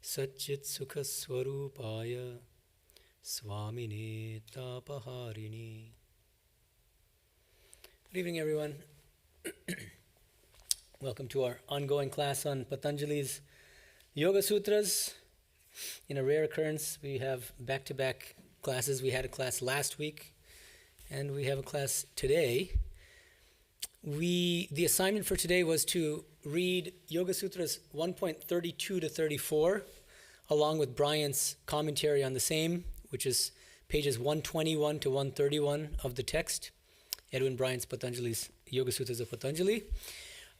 Satchit Sukha Swarupaya Swamine Tapaharini. Good evening, everyone. Welcome to our ongoing class on Patanjali's Yoga Sutras. In a rare occurrence, we have back-to-back classes. We had a class last week, and we have a class today. The assignment for today was to read Yoga Sutras 1.32 to 34, along with Bryant's commentary on the same, which is pages 121 to 131 of the text, Edwin Bryant's Patanjali's Yoga Sutras of Patañjali.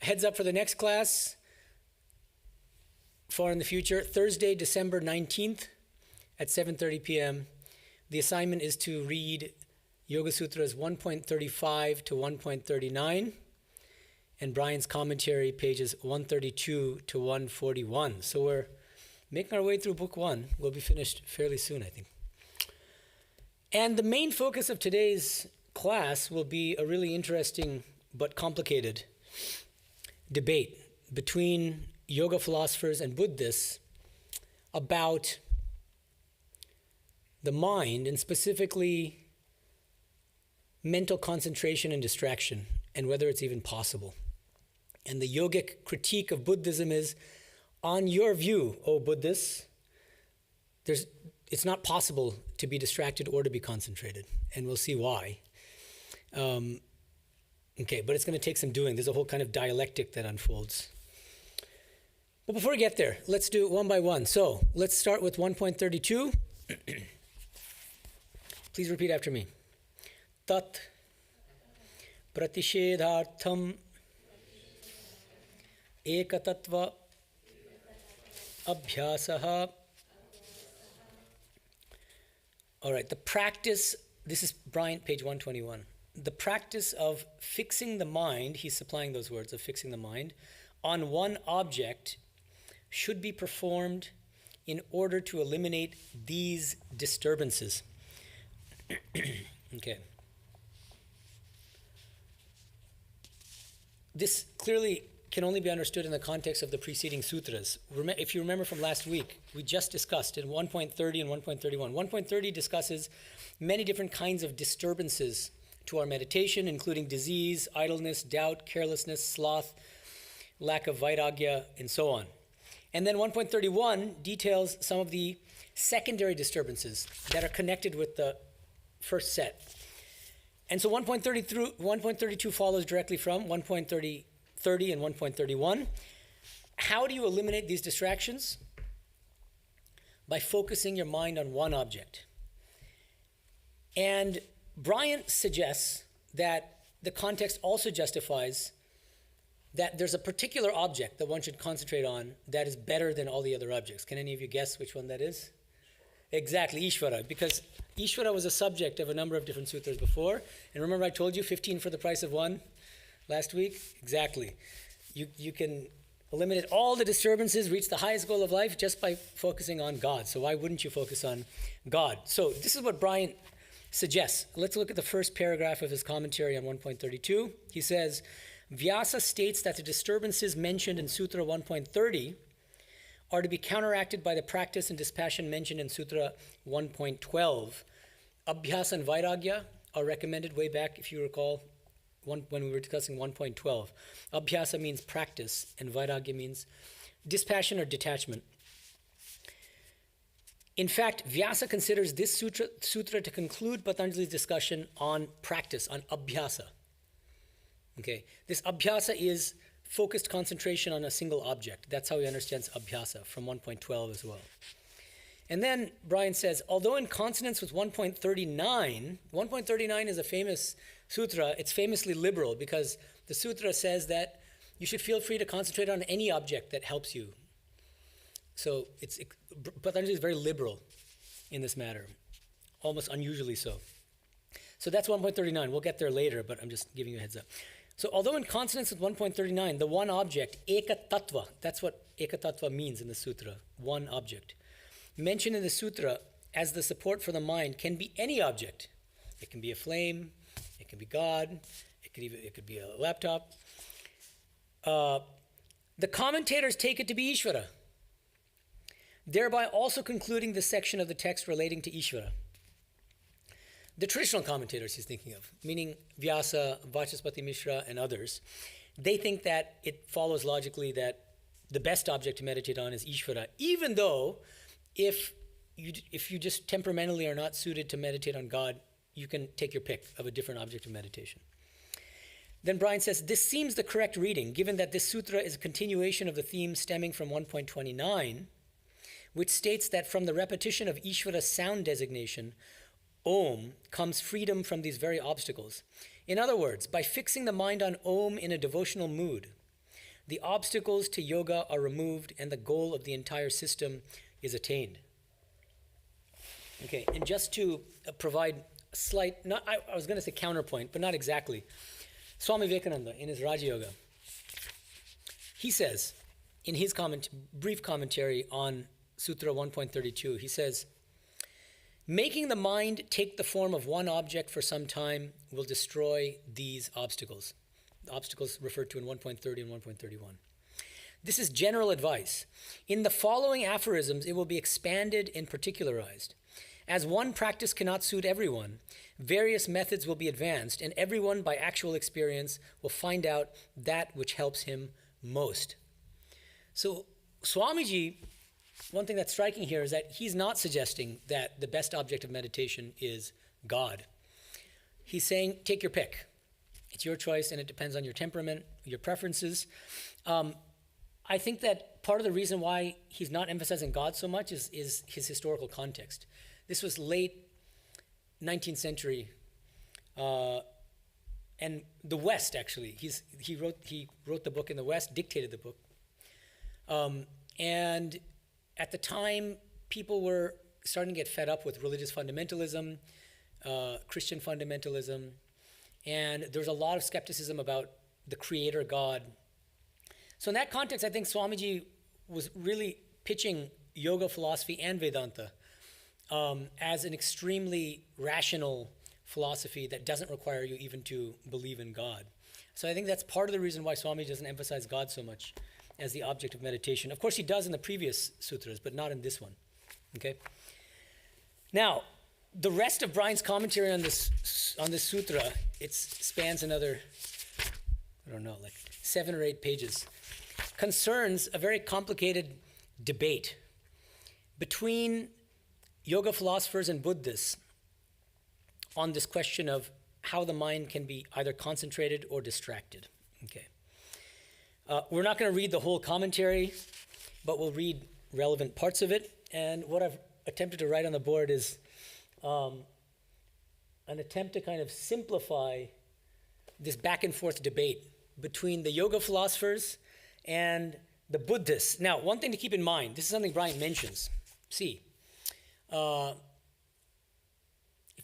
Heads up for the next class, far in the future, Thursday, December 19th at 7:30 p.m. The assignment is to read Yoga Sutras 1.35 to 1.39 and Bryant's commentary, pages 132 to 141. So we're making our way through book one. We'll be finished fairly soon, I think. And the main focus of today's class will be a really interesting but complicated debate between yoga philosophers and Buddhists about the mind, and specifically mental concentration and distraction, and whether it's even possible. And the yogic critique of Buddhism is, on your view, O Buddhists, it's not possible to be distracted or to be concentrated, and we'll see why. But it's going to take some doing. There's a whole kind of dialectic that unfolds. But before we get there, let's do it one by one. So let's start with 1.32. Please repeat after me. Tat pratishedhartham ekatattva abhyasaha. All right, the practice, this is Bryant, page 121. The practice of fixing the mind, he's supplying those words, of fixing the mind, on one object should be performed in order to eliminate these disturbances. Okay. This clearly can only be understood in the context of the preceding sutras. If you remember from last week, we just discussed in 1.30 and 1.31. 1.30 discusses many different kinds of disturbances to our meditation, including disease, idleness, doubt, carelessness, sloth, lack of vairagya, and so on. And then 1.31 details some of the secondary disturbances that are connected with the first set. And so 1.32 follows directly from 1.30 and 1.31. How do you eliminate these distractions? By focusing your mind on one object. And Bryant suggests that the context also justifies that there's a particular object that one should concentrate on that is better than all the other objects. Can any of you guess which one that is? Exactly, Ishvara, because Ishvara was a subject of a number of different sutras before. And remember I told you 15 for the price of one last week? Exactly. You can eliminate all the disturbances, reach the highest goal of life just by focusing on God. So why wouldn't you focus on God? So this is what Bryant suggests. Let's look at the first paragraph of his commentary on 1.32. He says, Vyasa states that the disturbances mentioned in Sutra 1.30 are to be counteracted by the practice and dispassion mentioned in Sutra 1.12. Abhyasa and Vairagya are recommended way back, if you recall, when we were discussing 1.12. Abhyasa means practice, and Vairagya means dispassion or detachment. In fact, Vyasa considers this sutra to conclude Patanjali's discussion on practice, on abhyasa. Okay, this abhyasa is focused concentration on a single object. That's how he understands abhyasa from 1.12 as well. And then Bryant says, although in consonance with 1.39 is a famous sutra, it's famously liberal because the sutra says that you should feel free to concentrate on any object that helps you. So Patanjali is very liberal in this matter, almost unusually so. So that's 1.39. We'll get there later, but I'm just giving you a heads up. So although in consonance with 1.39, the one object, ekatattva, that's what ekatattva means in the sutra, one object, mentioned in the sutra as the support for the mind can be any object. It can be a flame, it can be God, it could be a laptop. The commentators take it to be Ishvara. thereby also concluding the section of the text relating to Ishvara. The traditional commentators he's thinking of, meaning Vyasa, Vachaspati Mishra, and others, they think that it follows logically that the best object to meditate on is Ishvara, even though if you just temperamentally are not suited to meditate on God, you can take your pick of a different object of meditation. Then Bryant says, this seems the correct reading, given that this sutra is a continuation of the theme stemming from 1.29, which states that from the repetition of Ishvara's sound designation, Om, comes freedom from these very obstacles. In other words, by fixing the mind on Om in a devotional mood, the obstacles to yoga are removed and the goal of the entire system is attained. Okay, and just to provide a slight, I was going to say counterpoint, but not exactly. Swami Vivekananda, in his Raja Yoga, he says, in his brief commentary on Sutra 1.32, he says, making the mind take the form of one object for some time will destroy these obstacles. The obstacles referred to in 1.30 and 1.31. This is general advice. In the following aphorisms, it will be expanded and particularized. As one practice cannot suit everyone, various methods will be advanced, and everyone, by actual experience, will find out that which helps him most. So, Swamiji, one thing that's striking here is that he's not suggesting that the best object of meditation is God. He's saying, take your pick. It's your choice, and it depends on your temperament, your preferences. I think that part of the reason why he's not emphasizing God so much is his historical context. This was late 19th century, and the West, actually. He wrote the book in the West, dictated the book. And at the time, people were starting to get fed up with religious fundamentalism, Christian fundamentalism, and there was a lot of skepticism about the creator God. So in that context, I think Swamiji was really pitching yoga philosophy and Vedanta as an extremely rational philosophy that doesn't require you even to believe in God. So I think that's part of the reason why Swamiji doesn't emphasize God so much as the object of meditation. Of course, he does in the previous sutras, but not in this one. Okay. Now, the rest of Bryant's commentary on this sutra, it spans another, like 7 or 8 pages, concerns a very complicated debate between yoga philosophers and Buddhists on this question of how the mind can be either concentrated or distracted. Okay. We're not going to read the whole commentary, but we'll read relevant parts of it. And what I've attempted to write on the board is an attempt to kind of simplify this back and forth debate between the yoga philosophers and the Buddhists. Now, one thing to keep in mind, this is something Bryant mentions. See, if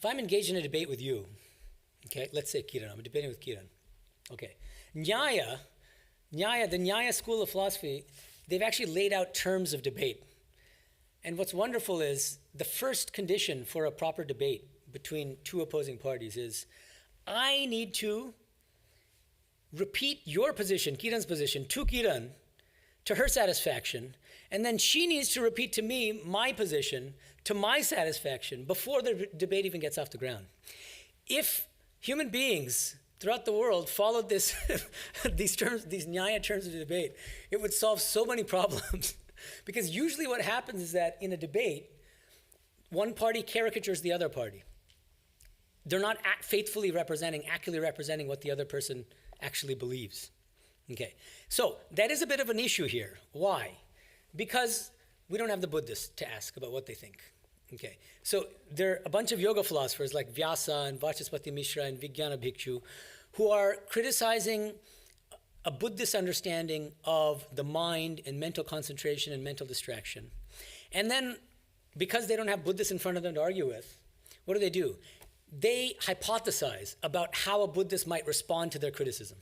I'm engaged in a debate with you, okay, let's say Kiran, I'm debating with Kiran. Okay, Nyaya, the Nyaya school of philosophy, they've actually laid out terms of debate. And what's wonderful is the first condition for a proper debate between two opposing parties is I need to repeat your position, Kiran's position, to Kiran, to her satisfaction, and then she needs to repeat to me my position to my satisfaction before the debate even gets off the ground. If human beings throughout the world followed this these Nyaya terms of the debate, it would solve so many problems. Because usually what happens is that in a debate, one party caricatures the other party. They're not faithfully accurately representing what the other person actually believes. Okay, so that is a bit of an issue here. Why? Because we don't have the Buddhists to ask about what they think. Okay, so there are a bunch of yoga philosophers like Vyasa and Vachaspati Mishra and Vijnana Bhikshu who are criticizing a Buddhist understanding of the mind and mental concentration and mental distraction. And then, because they don't have Buddhists in front of them to argue with, what do? They hypothesize about how a Buddhist might respond to their criticism.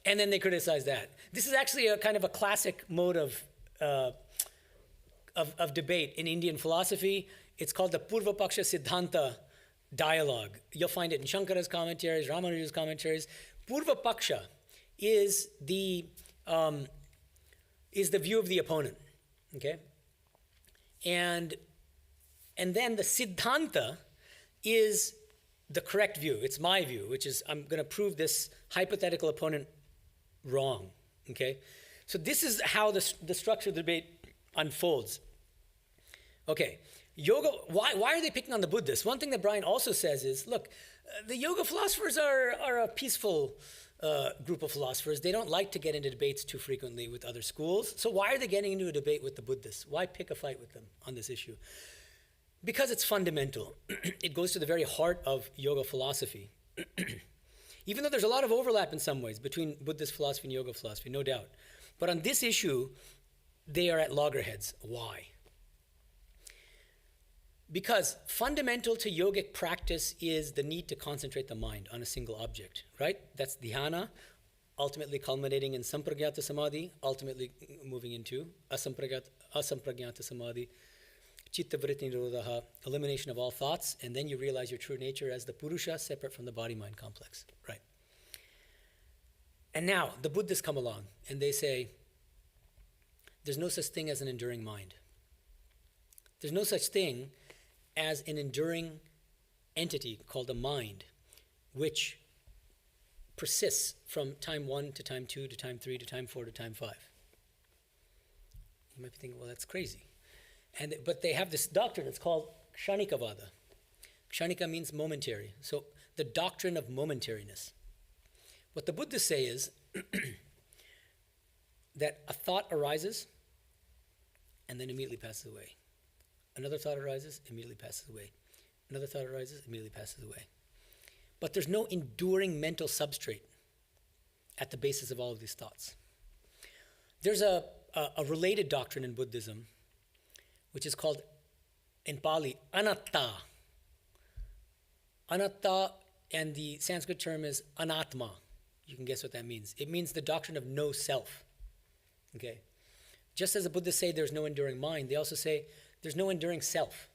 And then they criticize that. This is actually a kind of a classic mode of debate in Indian philosophy. It's called the Purva Paksha Siddhanta dialogue. You'll find it in Shankara's commentaries, Ramanuja's commentaries. Purva Paksha is the view of the opponent. Okay? And then the Siddhanta is the correct view. It's my view, which is I'm going to prove this hypothetical opponent wrong. Okay? So this is how the structure of the debate unfolds. Okay, yoga, why are they picking on the Buddhists? One thing that Bryant also says is, look, the yoga philosophers are a peaceful group of philosophers. They don't like to get into debates too frequently with other schools. So why are they getting into a debate with the Buddhists? Why pick a fight with them on this issue? Because it's fundamental. It goes to the very heart of yoga philosophy. Even though there's a lot of overlap in some ways between Buddhist philosophy and yoga philosophy, no doubt. But on this issue, they are at loggerheads. Why? Because fundamental to yogic practice is the need to concentrate the mind on a single object, right? That's dhyana, ultimately culminating in sampragyata samadhi, ultimately moving into asampragyata samadhi, chitta vritti nirodha, elimination of all thoughts, and then you realize your true nature as the purusha separate from the body-mind complex, right? And now the Buddhists come along and they say, there's no such thing as an enduring mind. There's no such thing as an enduring entity called a mind, which persists from time 1 to time 2 to time 3 to time 4 to time 5. You might be thinking, well, that's crazy. But they have this doctrine, it's called Kshanikavada. Kshanika means momentary. So the doctrine of momentariness. What the Buddhists say is that a thought arises and then immediately passes away. Another thought arises, immediately passes away. Another thought arises, immediately passes away. But there's no enduring mental substrate at the basis of all of these thoughts. There's a related doctrine in Buddhism, which is called, in Pali, anatta. Anatta, and the Sanskrit term is anatma. You can guess what that means. It means the doctrine of no self. Okay? Just as the Buddhists say there's no enduring mind, they also say there's no enduring self.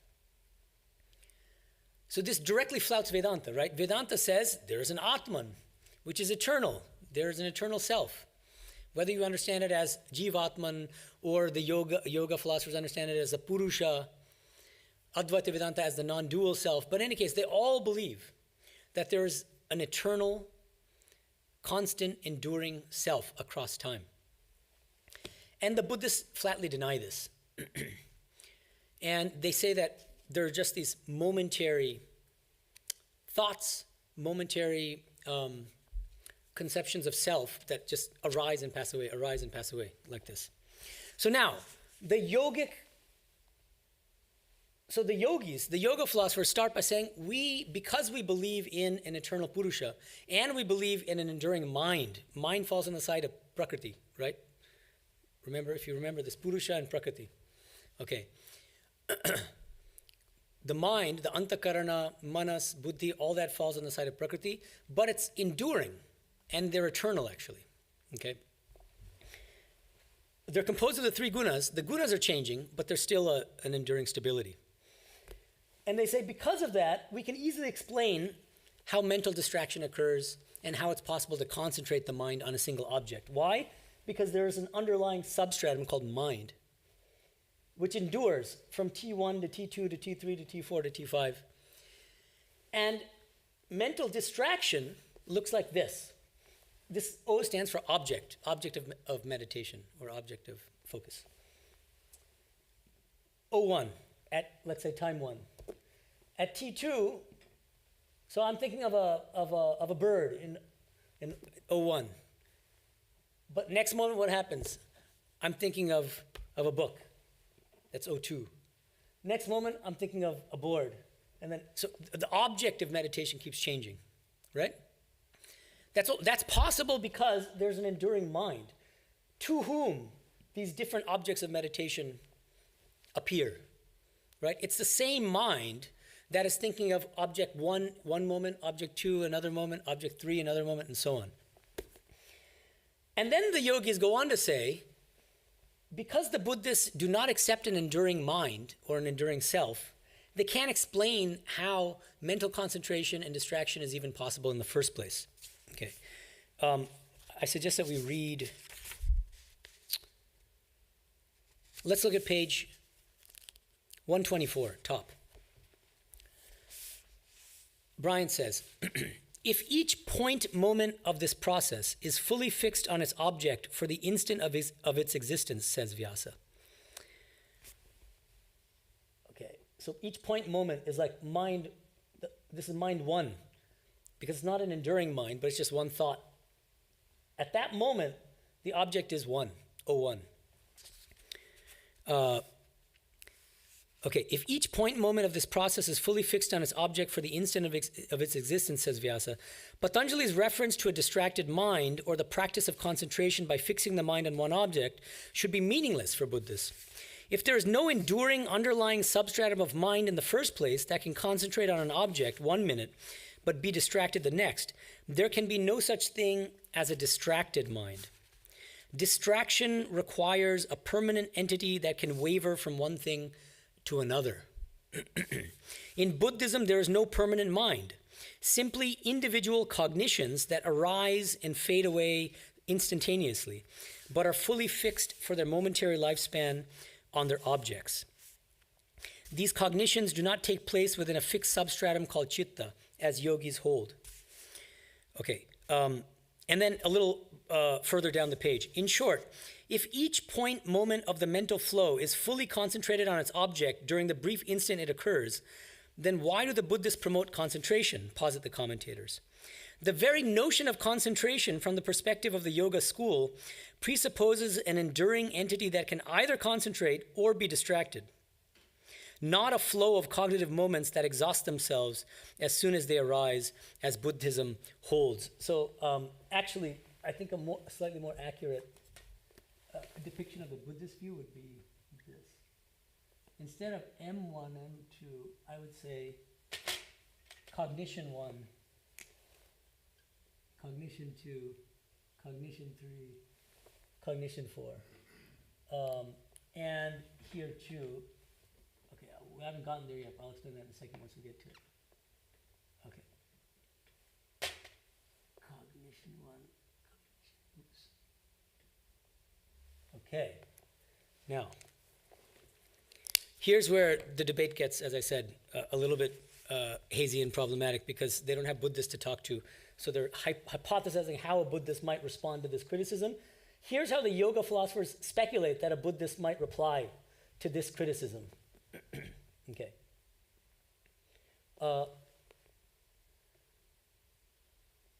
So this directly flouts Vedanta, right? Vedanta says there's an Atman, which is eternal. There's an eternal self. Whether you understand it as Jivatman or the yoga philosophers understand it as a Purusha, Advaita Vedanta as the non-dual self. But in any case, they all believe that there is an eternal, constant, enduring self across time. And the Buddhists flatly deny this. And they say that there are just these momentary thoughts, momentary conceptions of self that just arise and pass away, like this. So now, the yogis, the yoga philosophers start by saying, because we believe in an eternal Purusha, and we believe in an enduring mind falls on the side of Prakriti, right? If you remember this, Purusha and Prakriti. Okay. The mind, the antakarana, manas, buddhi, all that falls on the side of Prakriti, but it's enduring, and they're eternal, actually. Okay? They're composed of the 3 gunas. The gunas are changing, but there's still an enduring stability. And they say because of that, we can easily explain how mental distraction occurs and how it's possible to concentrate the mind on a single object. Why? Because there is an underlying substratum called mind, which endures from T1 to T2 to T3 to T4 to T5. And mental distraction looks like this. This O stands for object of meditation or object of focus. O1 at, let's say, time 1. At T2, so I'm thinking of a bird in O1. But next moment, what happens? I'm thinking of a book. That's O2. Next moment, I'm thinking of a board. And then, so the object of meditation keeps changing, right? That's possible because there's an enduring mind to whom these different objects of meditation appear, right? It's the same mind that is thinking of object 1 one moment, object 2 another moment, object 3 another moment, and so on. And then the yogis go on to say, because the Buddhists do not accept an enduring mind or an enduring self, they can't explain how mental concentration and distraction is even possible in the first place. Okay, I suggest that we read Let's look at page 124, top. Bryant says, if each point moment of this process is fully fixed on its object for the instant of its existence, says Vyasa. Okay, so each point moment is like mind, this is mind one, because it's not an enduring mind, but it's just one thought. At that moment, the object is one, O1. Okay, if each point moment of this process is fully fixed on its object for the instant of its existence, says Vyasa, Patanjali's reference to a distracted mind or the practice of concentration by fixing the mind on one object should be meaningless for Buddhists. If there is no enduring underlying substratum of mind in the first place that can concentrate on an object 1 minute but be distracted the next, there can be no such thing as a distracted mind. Distraction requires a permanent entity that can waver from one thing to another. In Buddhism, there is no permanent mind, simply individual cognitions that arise and fade away instantaneously, but are fully fixed for their momentary lifespan on their objects. These cognitions do not take place within a fixed substratum called citta, as yogis hold. Okay, and then a little further down the page. In short, if each point moment of the mental flow is fully concentrated on its object during the brief instant it occurs, then why do the Buddhists promote concentration, posit the commentators? The very notion of concentration from the perspective of the yoga school presupposes an enduring entity that can either concentrate or be distracted, not a flow of cognitive moments that exhaust themselves as soon as they arise, as Buddhism holds. So actually, I think a slightly more accurate depiction of the Buddhist view would be this. Instead of M1, M2, I would say cognition 1, cognition 2, cognition 3, cognition 4. And here too, okay, we haven't gotten there yet, but I'll explain that in a second once we get to it. Okay. Cognition 1, oops. Okay, now, here's where the debate gets, as I said, a little bit hazy and problematic because they don't have Buddhists to talk to, so they're hypothesizing how a Buddhist might respond to this criticism. Here's how the yoga philosophers speculate that a Buddhist might reply to this criticism. Okay.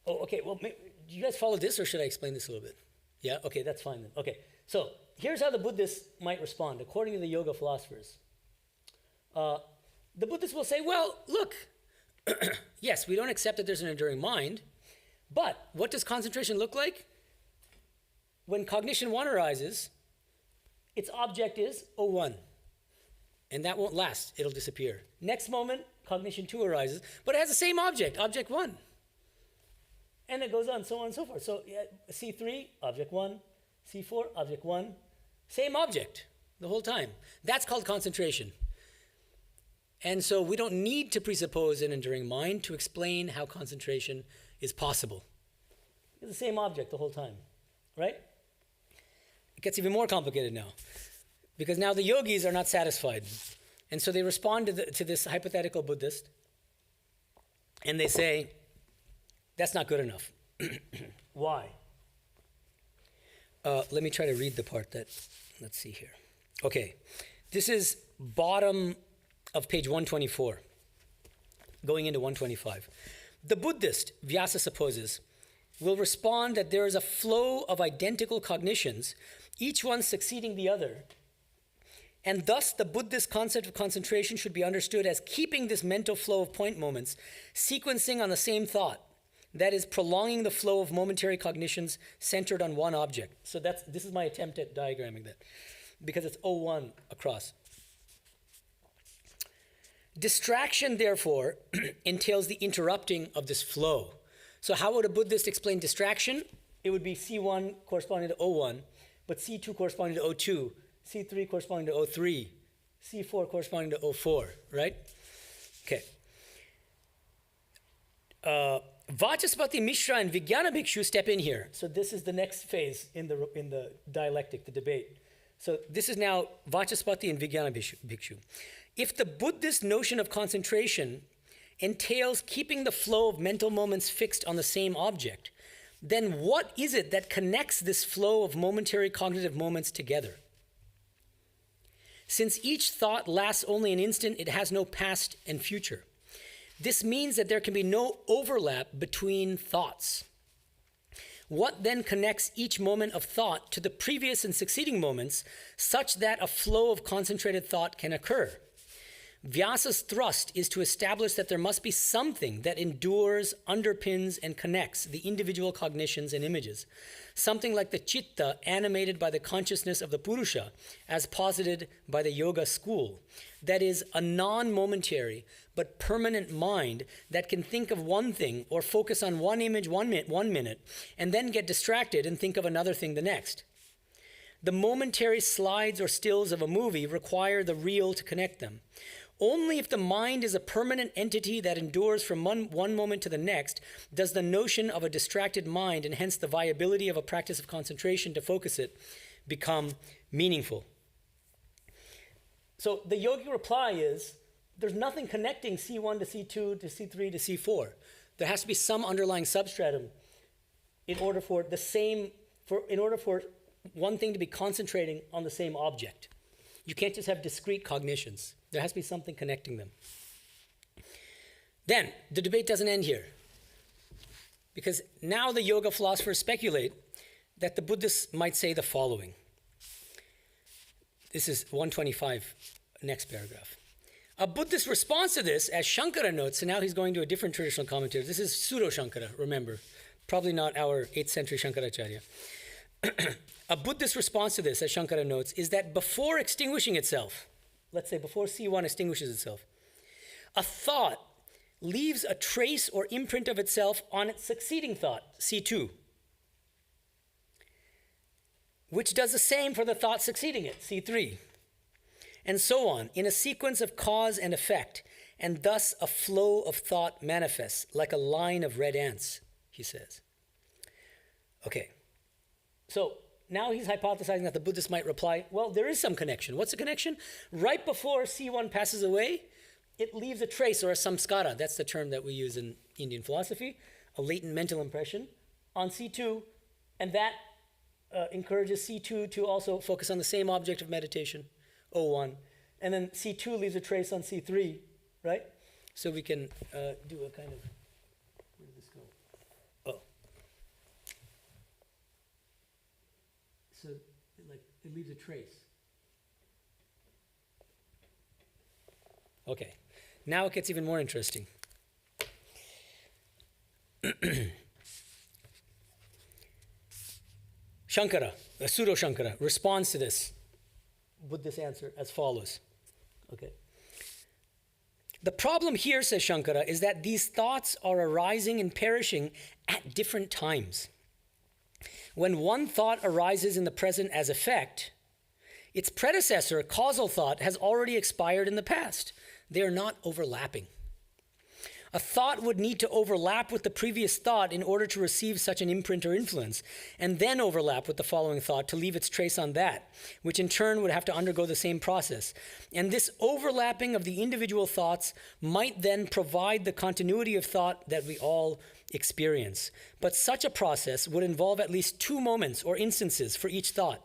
Okay, well, do you guys follow this or should I explain this a little bit? Yeah, okay, that's fine then. Okay, so here's how the Buddhists might respond, according to the yoga philosophers. The Buddhists will say, well, look, yes, we don't accept that there's an enduring mind, but what does concentration look like? When cognition 1 arises, its object is O1, and that won't last, it'll disappear. Next moment, cognition 2 arises, but it has the same object, object 1. And it goes on, so on and so forth. So C3, object 1, C4, object 1, same object the whole time. That's called concentration. And so we don't need to presuppose an enduring mind to explain how concentration is possible. It's the same object the whole time, right? It gets even more complicated now, because now the yogis are not satisfied. And so they respond to this hypothetical Buddhist, and they say, that's not good enough. Why? Let me try to read the part that, let's see here. Okay, this is bottom of page 124, going into 125. The Buddhist, Vyasa supposes, will respond that there is a flow of identical cognitions, each one succeeding the other, and thus the Buddhist concept of concentration should be understood as keeping this mental flow of point moments, sequencing on the same thought, that is, prolonging the flow of momentary cognitions centered on one object. So this is my attempt at diagramming that, because it's O1 across. Distraction, therefore, entails the interrupting of this flow. So how would a Buddhist explain distraction? It would be C1 corresponding to O1, but C2 corresponding to O2, C3 corresponding to O3, C4 corresponding to O4, right? Okay. Vachaspati Mishra and Vijnana Bhikshu step in here. So this is the next phase in the dialectic, the debate. So this is now Vachaspati and Vijnana Bhikshu. If the Buddhist notion of concentration entails keeping the flow of mental moments fixed on the same object, then what is it that connects this flow of momentary cognitive moments together? Since each thought lasts only an instant, it has no past and future. This means that there can be no overlap between thoughts. What then connects each moment of thought to the previous and succeeding moments such that a flow of concentrated thought can occur? Vyasa's thrust is to establish that there must be something that endures, underpins, and connects the individual cognitions and images. Something like the citta animated by the consciousness of the Purusha, as posited by the Yoga school. That is, a non-momentary but permanent mind that can think of one thing or focus on one image 1 minute and then get distracted and think of another thing the next. The momentary slides or stills of a movie require the real to connect them. Only if the mind is a permanent entity that endures from one moment to the next does the notion of a distracted mind, and hence the viability of a practice of concentration to focus it, become meaningful. So the yogic reply is, there's nothing connecting C1 to C2 to C3 to C4. There has to be some underlying substratum in order for one thing to be concentrating on the same object. You can't just have discrete cognitions. There has to be something connecting them. Then, the debate doesn't end here. Because now the yoga philosophers speculate that the Buddhists might say the following. This is 125, next paragraph. A Buddhist response to this, as Shankara notes, and now he's going to a different traditional commentary. This is pseudo-Shankara, remember. Probably not our 8th century Shankaracharya. A Buddhist response to this, as Shankara notes, is that before extinguishing itself, let's say before C1 extinguishes itself, a thought leaves a trace or imprint of itself on its succeeding thought, C2, which does the same for the thought succeeding it, C3, and so on, in a sequence of cause and effect, and thus a flow of thought manifests, like a line of red ants, he says. Okay, so now he's hypothesizing that the Buddhists might reply, well, there is some connection. What's the connection? Right before C1 passes away, it leaves a trace or a samskara. That's the term that we use in Indian philosophy, a latent mental impression on C2, and that encourages C2 to also focus on the same object of meditation, O1. And then C2 leaves a trace on C3, right? So we can do a kind of, where did this go? Oh. So it leaves a trace. Okay, now it gets even more interesting. Shankara, a pseudo-Shankara, responds to this Buddhist answer as follows. Okay. The problem here, says Shankara, is that these thoughts are arising and perishing at different times. When one thought arises in the present as effect, its predecessor, causal thought, has already expired in the past. They are not overlapping. A thought would need to overlap with the previous thought in order to receive such an imprint or influence, and then overlap with the following thought to leave its trace on that, which in turn would have to undergo the same process. And this overlapping of the individual thoughts might then provide the continuity of thought that we all experience. But such a process would involve at least 2 moments or instances for each thought.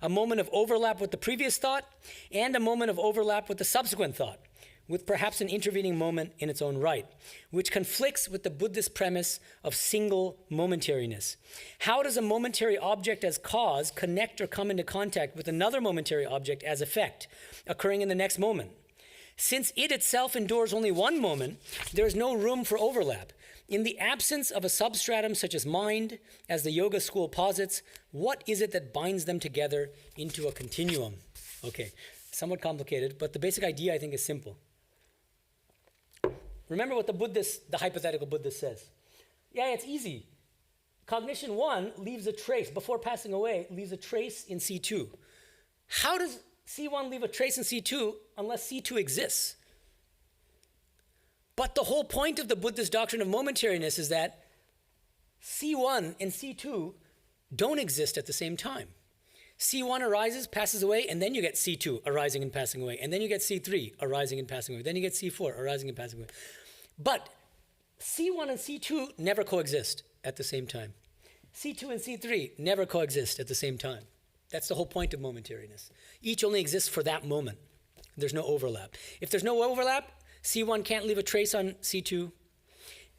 A moment of overlap with the previous thought and a moment of overlap with the subsequent thought, with perhaps an intervening moment in its own right, which conflicts with the Buddhist premise of single momentariness. How does a momentary object as cause connect or come into contact with another momentary object as effect, occurring in the next moment? Since it itself endures only one moment, there is no room for overlap. In the absence of a substratum such as mind, as the yoga school posits, what is it that binds them together into a continuum? Okay, somewhat complicated, but the basic idea I think is simple. Remember what the hypothetical Buddhist says. Yeah, it's easy. Cognition 1 leaves a trace, before passing away, leaves a trace in C2. How does C1 leave a trace in C2 unless C2 exists? But the whole point of the Buddhist doctrine of momentariness is that C1 and C2 don't exist at the same time. C1 arises, passes away, and then you get C2 arising and passing away. And then you get C3 arising and passing away. Then you get C4 arising and passing away. But C1 and C2 never coexist at the same time. C2 and C3 never coexist at the same time. That's the whole point of momentariness. Each only exists for that moment. There's no overlap. If there's no overlap, C1 can't leave a trace on C2.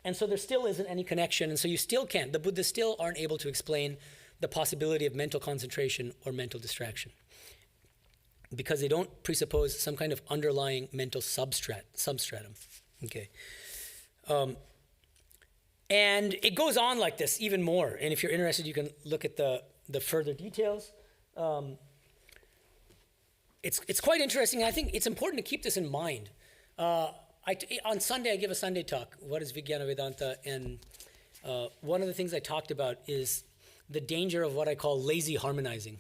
And so there still isn't any connection. And so you still can't. The Buddhists still aren't able to explain the possibility of mental concentration or mental distraction, because they don't presuppose some kind of underlying mental substratum. Okay. And it goes on like this even more. And if you're interested, you can look at the further details. It's quite interesting. I think it's important to keep this in mind. On Sunday, I give a Sunday talk, What is Vijnana Vedanta? And one of the things I talked about is the danger of what I call lazy harmonizing.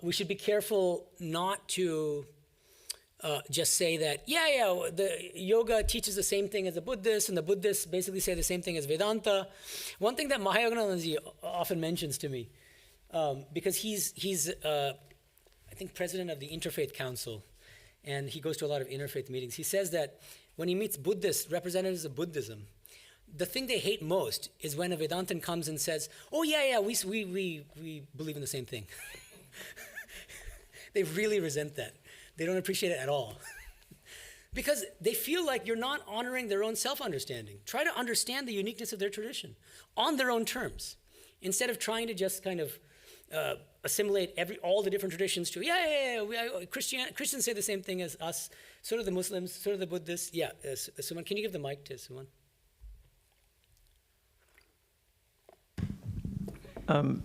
We should be careful not to just say that, the yoga teaches the same thing as the Buddhists, and the Buddhists basically say the same thing as Vedanta. One thing that Mahayoganandaji often mentions to me, because he's I think president of the Interfaith Council, and he goes to a lot of interfaith meetings. He says that when he meets Buddhists, representatives of Buddhism, the thing they hate most is when a Vedantin comes and says, we believe in the same thing. They really resent that. They don't appreciate it at all. Because they feel like you're not honoring their own self-understanding. Try to understand the uniqueness of their tradition on their own terms, instead of trying to just kind of assimilate all the different traditions to, Christians say the same thing as us, so do the Muslims, so do the Buddhists. Suman, can you give the mic to Suman?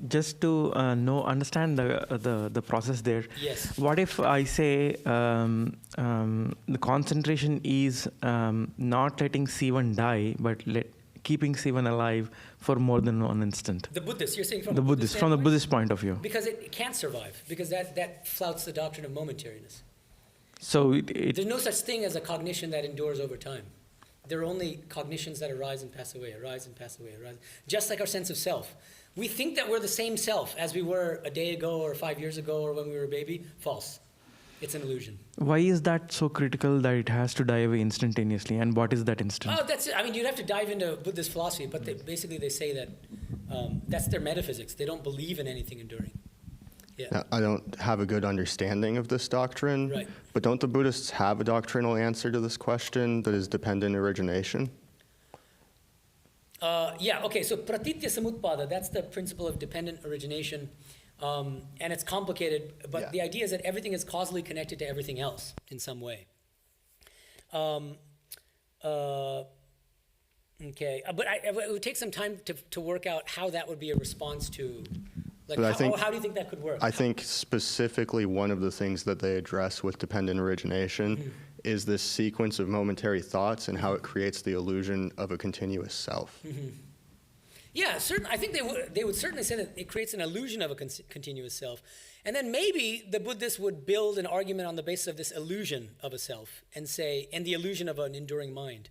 Just to understand the process there. Yes. What if I say the concentration is not letting C1 die, but keeping C1 alive for more than one instant? The Buddhists, you're saying from the Buddhist, from the Buddhist point of view. Because it can't survive, because that flouts the doctrine of momentariness. So there's no such thing as a cognition that endures over time. There are only cognitions that arise and pass away, arise and pass away, arise. Just like our sense of self. We think that we're the same self as we were a day ago or 5 years ago or when we were a baby. False. It's an illusion. Why is that so critical that it has to die away instantaneously? And what is that instant? You'd have to dive into Buddhist philosophy, but they say that that's their metaphysics. They don't believe in anything enduring. Yeah. Now, I don't have a good understanding of this doctrine, right. But don't the Buddhists have a doctrinal answer to this question that is dependent origination? So pratitya samutpada, that's the principle of dependent origination, and it's complicated, but the idea is that everything is causally connected to everything else in some way. But it would take some time to work out how that would be a response to, how do you think that could work? I think specifically one of the things that they address with dependent origination is this sequence of momentary thoughts and how it creates the illusion of a continuous self. Mm-hmm. Yeah, I think they would certainly say that it creates an illusion of a continuous self. And then maybe the Buddhists would build an argument on the basis of this illusion of a self and the illusion of an enduring mind,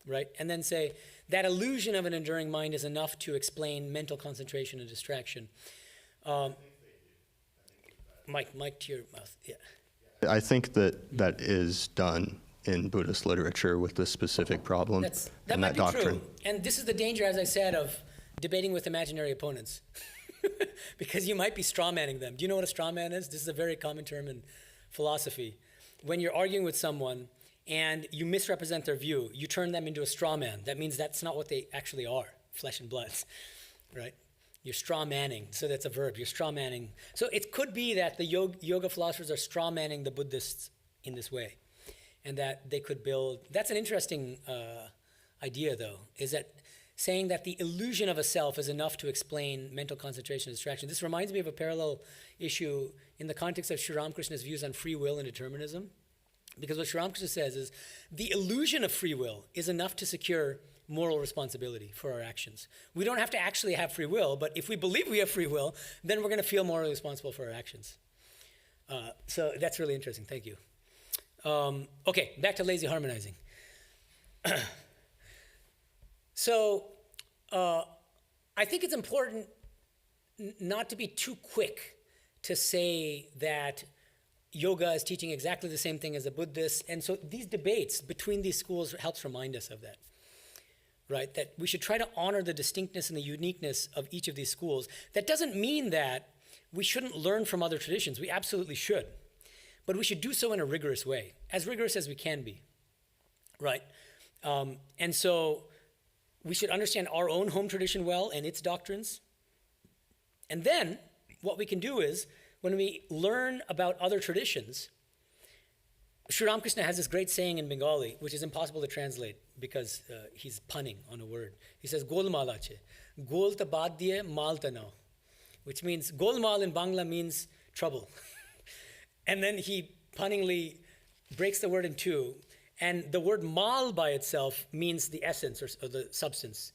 right? And then say that illusion of an enduring mind is enough to explain mental concentration and distraction. Mic to your mouth, yeah. I think that is done in Buddhist literature with this specific problem that and might that be doctrine. True. And this is the danger, as I said, of debating with imaginary opponents. Because you might be strawmanning them. Do you know what a strawman is? This is a very common term in philosophy. When you're arguing with someone and you misrepresent their view, you turn them into a strawman. That means that's not what they actually are, flesh and blood, right? You're strawmanning, so that's a verb. You're strawmanning. So it could be that the yoga philosophers are strawmanning the Buddhists in this way, and that they could build. That's an interesting idea, though, is that saying that the illusion of a self is enough to explain mental concentration and distraction. This reminds me of a parallel issue in the context of Sri Ramakrishna's views on free will and determinism, because what Sri Ramakrishna says is the illusion of free will is enough to secure moral responsibility for our actions. We don't have to actually have free will, but if we believe we have free will, then we're going to feel morally responsible for our actions. So that's really interesting. Thank you. Okay, back to lazy harmonizing. So I think it's important not to be too quick to say that yoga is teaching exactly the same thing as the Buddhists. And so these debates between these schools helps remind us of that, right? That we should try to honor the distinctness and the uniqueness of each of these schools. That doesn't mean that we shouldn't learn from other traditions. We absolutely should. But we should do so in a rigorous way, as rigorous as we can be, right? And so we should understand our own home tradition well and its doctrines. And then what we can do is, when we learn about other traditions, Sri Ramakrishna has this great saying in Bengali, which is impossible to translate because he's punning on a word. He says, Golmal ache, gol ta baad diye, mal ta nao, which means, golmal in Bangla means trouble. And then he punningly breaks the word in two, and the word mal by itself means the essence or the substance.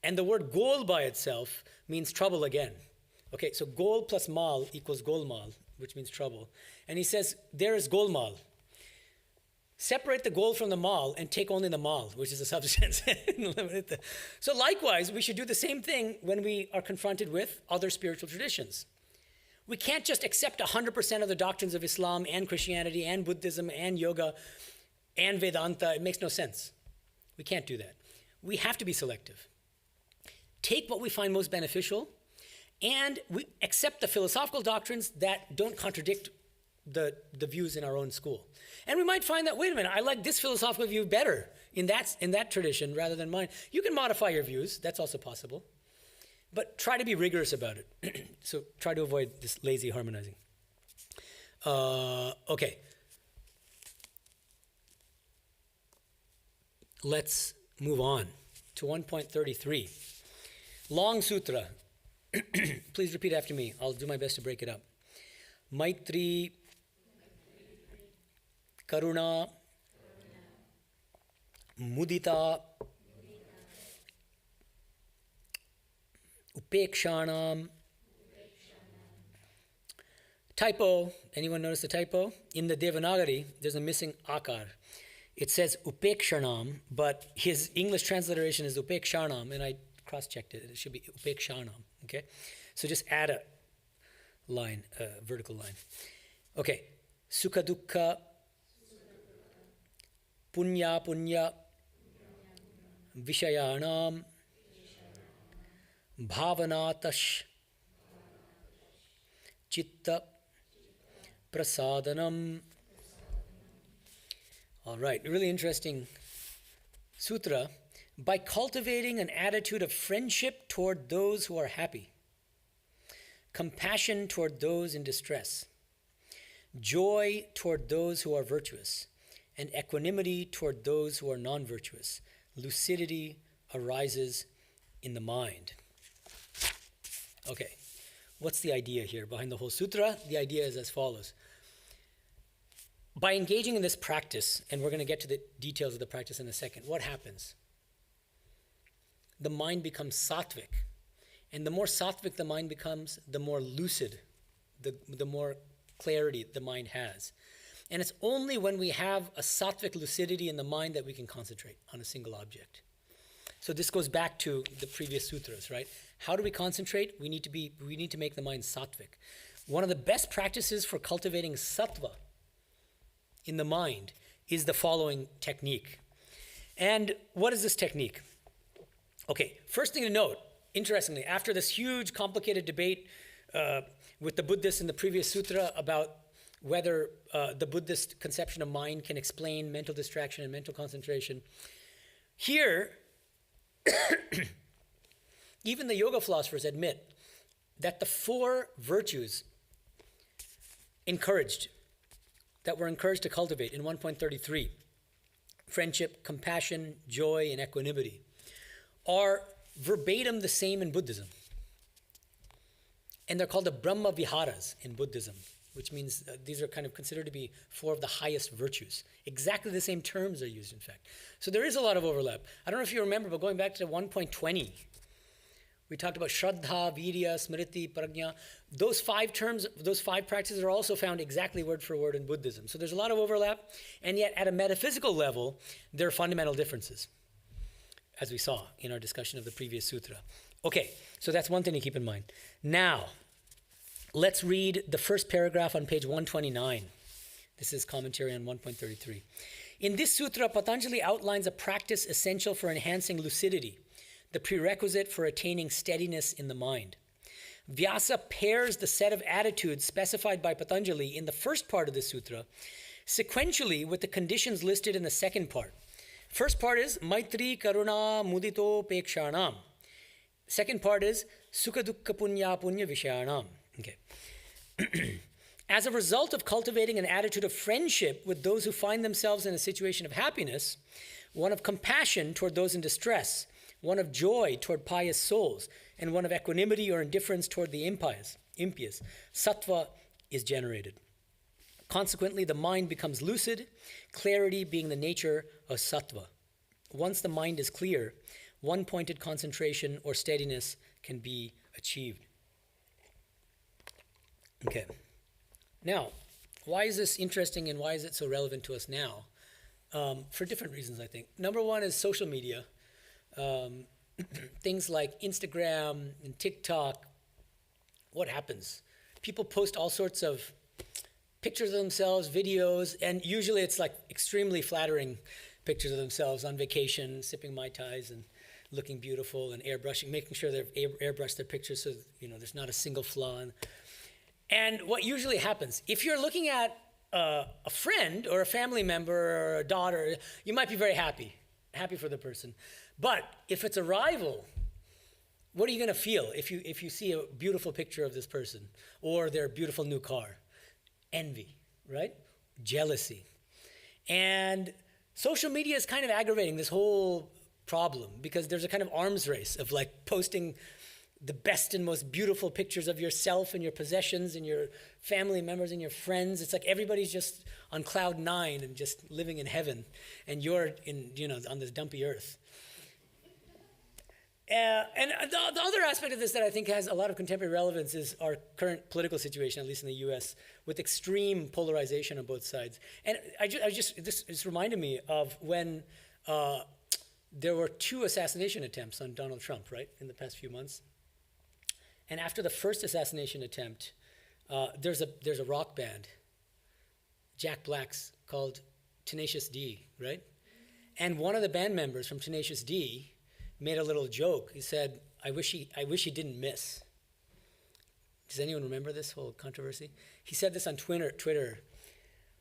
And the word gol by itself means trouble again. Okay, so gol plus mal equals golmal, which means trouble. And he says, there is golmal. Separate the gol from the mal and take only the mal, which is a substance. So likewise, we should do the same thing when we are confronted with other spiritual traditions. We can't just accept 100% of the doctrines of Islam and Christianity and Buddhism and yoga and Vedanta. It makes no sense. We can't do that. We have to be selective. Take what we find most beneficial, and we accept the philosophical doctrines that don't contradict the views in our own school. And we might find that, wait a minute, I like this philosophical view better in that tradition rather than mine. You can modify your views. That's also possible. But try to be rigorous about it. So try to avoid this lazy harmonizing. Okay. Let's move on to 1.33. Long sutra. Please repeat after me. I'll do my best to break it up. Maitri, Karuna, Mudita, Upekshanam. Typo. Anyone notice the typo? In the Devanagari, there's a missing akar. It says Upekshanam, but his English transliteration is Upekshanam, and I cross-checked it. It should be Upekshanam. Okay? So just add a line, a vertical line. Okay. Sukha dukkha, punya punya, vishayanam, bhavanatash, chitta, prasadanam. All right, really interesting sutra. By cultivating an attitude of friendship toward those who are happy, compassion toward those in distress, joy toward those who are virtuous, and equanimity toward those who are non-virtuous, lucidity arises in the mind. Okay, what's the idea here behind the whole sutra? The idea is as follows. By engaging in this practice, and we're going to get to the details of the practice in a second, what happens? The mind becomes sattvic. And the more sattvic the mind becomes, the more lucid, the more clarity the mind has. And it's only when we have a sattvic lucidity in the mind that we can concentrate on a single object. So this goes back to the previous sutras, right? How do we concentrate? We need to make the mind sattvic. One of the best practices for cultivating sattva in the mind is the following technique. And what is this technique? Okay, first thing to note, interestingly, after this huge complicated debate with the Buddhists in the previous sutra about whether the Buddhist conception of mind can explain mental distraction and mental concentration, here, even the yoga philosophers admit that the four virtues that we're encouraged to cultivate in 1.33, friendship, compassion, joy, and equanimity, are verbatim the same in Buddhism. And they're called the Brahma Viharas in Buddhism, which means these are kind of considered to be four of the highest virtues. Exactly the same terms are used, in fact. So there is a lot of overlap. I don't know if you remember, but going back to 1.20, we talked about Shraddha, Virya, Smriti, Prajna. Those five terms, those five practices are also found exactly word for word in Buddhism. So there's a lot of overlap, and yet at a metaphysical level, there are fundamental differences, as we saw in our discussion of the previous sutra. Okay, so that's one thing to keep in mind. Now, let's read the first paragraph on page 129. This is commentary on 1.33. In this sutra, Patanjali outlines a practice essential for enhancing lucidity, the prerequisite for attaining steadiness in the mind. Vyasa pairs the set of attitudes specified by Patanjali in the first part of the sutra sequentially with the conditions listed in the second part. First part is Maitri Karuna Mudito Pekshanam. Second part is Sukha Dukkha Punya Punya Vishayanam. Okay. As a result of cultivating an attitude of friendship with those who find themselves in a situation of happiness, one of compassion toward those in distress, one of joy toward pious souls, and one of equanimity or indifference toward the impious, sattva is generated. Consequently, the mind becomes lucid, clarity being the nature of sattva. Once the mind is clear, one-pointed concentration or steadiness can be achieved. Okay. Now, why is this interesting and why is it so relevant to us now? For different reasons, I think. Number one is social media. Things like Instagram and TikTok. What happens? People post all sorts of pictures of themselves, videos, and usually it's like extremely flattering pictures of themselves on vacation, sipping Mai Tais and looking beautiful and airbrushing, making sure they've airbrushed their pictures so there's not a single flaw. And what usually happens, if you're looking at a friend or a family member or a daughter, you might be very happy for the person. But if it's a rival, what are you going to feel if you see a beautiful picture of this person or their beautiful new car? Envy, right? Jealousy. And social media is kind of aggravating this whole problem because there's a kind of arms race of like posting the best and most beautiful pictures of yourself and your possessions and your family members and your friends. It's like everybody's just on cloud 9 and just living in heaven, and you're on this dumpy earth. And the other aspect of this that I think has a lot of contemporary relevance is our current political situation, at least in the U.S., with extreme polarization on both sides. And this reminded me of when there were 2 assassination attempts on Donald Trump, right, in the past few months. And after the first assassination attempt, there's a rock band, Jack Black's, called Tenacious D, right? And one of the band members from Tenacious D made a little joke. He said, I wish he didn't miss. Does anyone remember this whole controversy? He said this on Twitter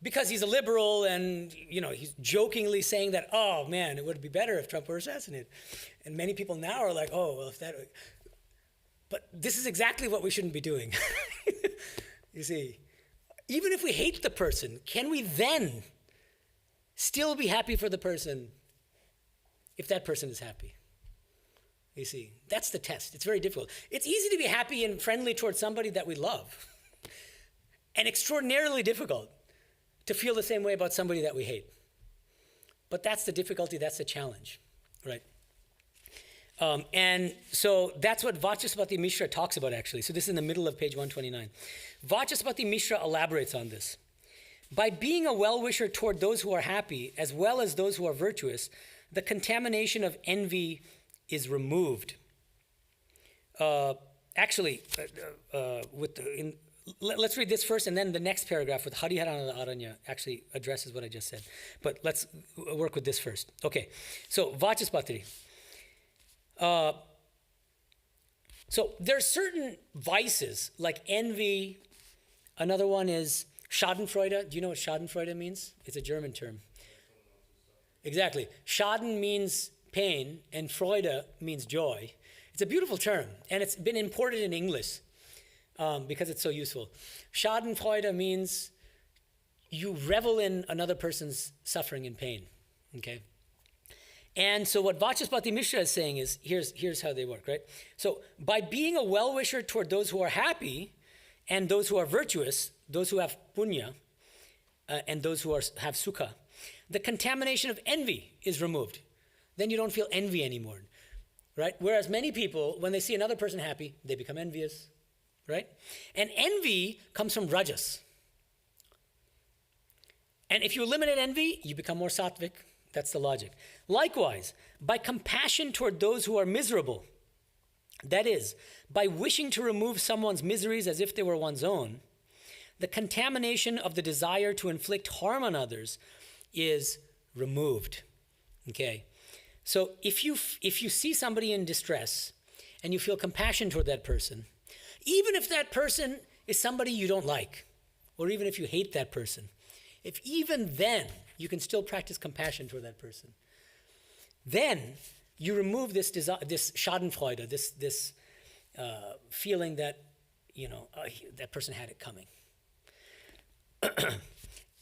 because he's a liberal and he's jokingly saying that, oh man, it would be better if Trump were assassinated. And many people now are like, oh, well, if that... But this is exactly what we shouldn't be doing. You see, even if we hate the person, can we then still be happy for the person if that person is happy? You see, that's the test. It's very difficult. It's easy to be happy and friendly towards somebody that we love, and extraordinarily difficult to feel the same way about somebody that we hate. But that's the difficulty, that's the challenge, right? And so that's what Vachaspati Mishra talks about, actually. So this is in the middle of page 129. Vachaspati Mishra elaborates on this. By being a well-wisher toward those who are happy, as well as those who are virtuous, the contamination of envy is removed. Let's read this first, and then the next paragraph with Hariharananda Āraṇya actually addresses what I just said. But let's work with this first. Okay, so Vachaspati. So there are certain vices like envy. Another one is Schadenfreude. Do you know what Schadenfreude means? It's a German term. Exactly. Schaden means pain and Freude means joy. It's a beautiful term, and it's been imported in English because it's so useful. Schadenfreude means you revel in another person's suffering and pain. Okay. And so what Vachaspati Mishra is saying is, here's how they work, right? So by being a well-wisher toward those who are happy and those who are virtuous, those who have punya, and those who have sukha, the contamination of envy is removed. Then you don't feel envy anymore, right? Whereas many people, when they see another person happy, they become envious, right? And envy comes from rajas. And if you eliminate envy, you become more sattvic. That's the logic. Likewise, by compassion toward those who are miserable, That is, by wishing to remove someone's miseries as if they were one's own, the contamination of the desire to inflict harm on others is removed. Okay? So if you see somebody in distress and you feel compassion toward that person, even if that person is somebody you don't like, or even if you hate that person, if even then you can still practice compassion toward that person, then you remove this Schadenfreude, this feeling that, that person had it coming.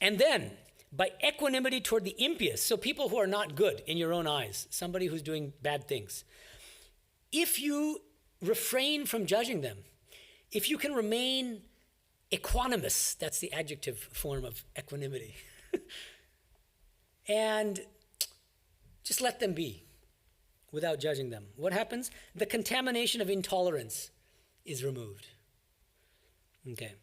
And then, by equanimity toward the impious, so people who are not good in your own eyes, somebody who's doing bad things, if you refrain from judging them, if you can remain equanimous, that's the adjective form of equanimity, and just let them be without judging them, what happens? The contamination of intolerance is removed. Okay.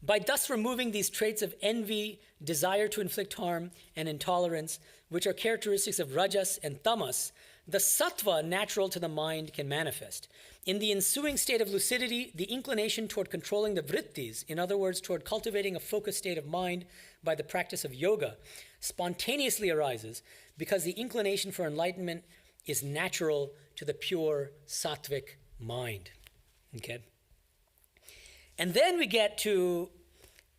By thus removing these traits of envy, desire to inflict harm, and intolerance, which are characteristics of rajas and tamas, the sattva natural to the mind can manifest. In the ensuing state of lucidity, the inclination toward controlling the vrittis, in other words, toward cultivating a focused state of mind by the practice of yoga, spontaneously arises because the inclination for enlightenment is natural to the pure sattvic mind. Okay? And then we get to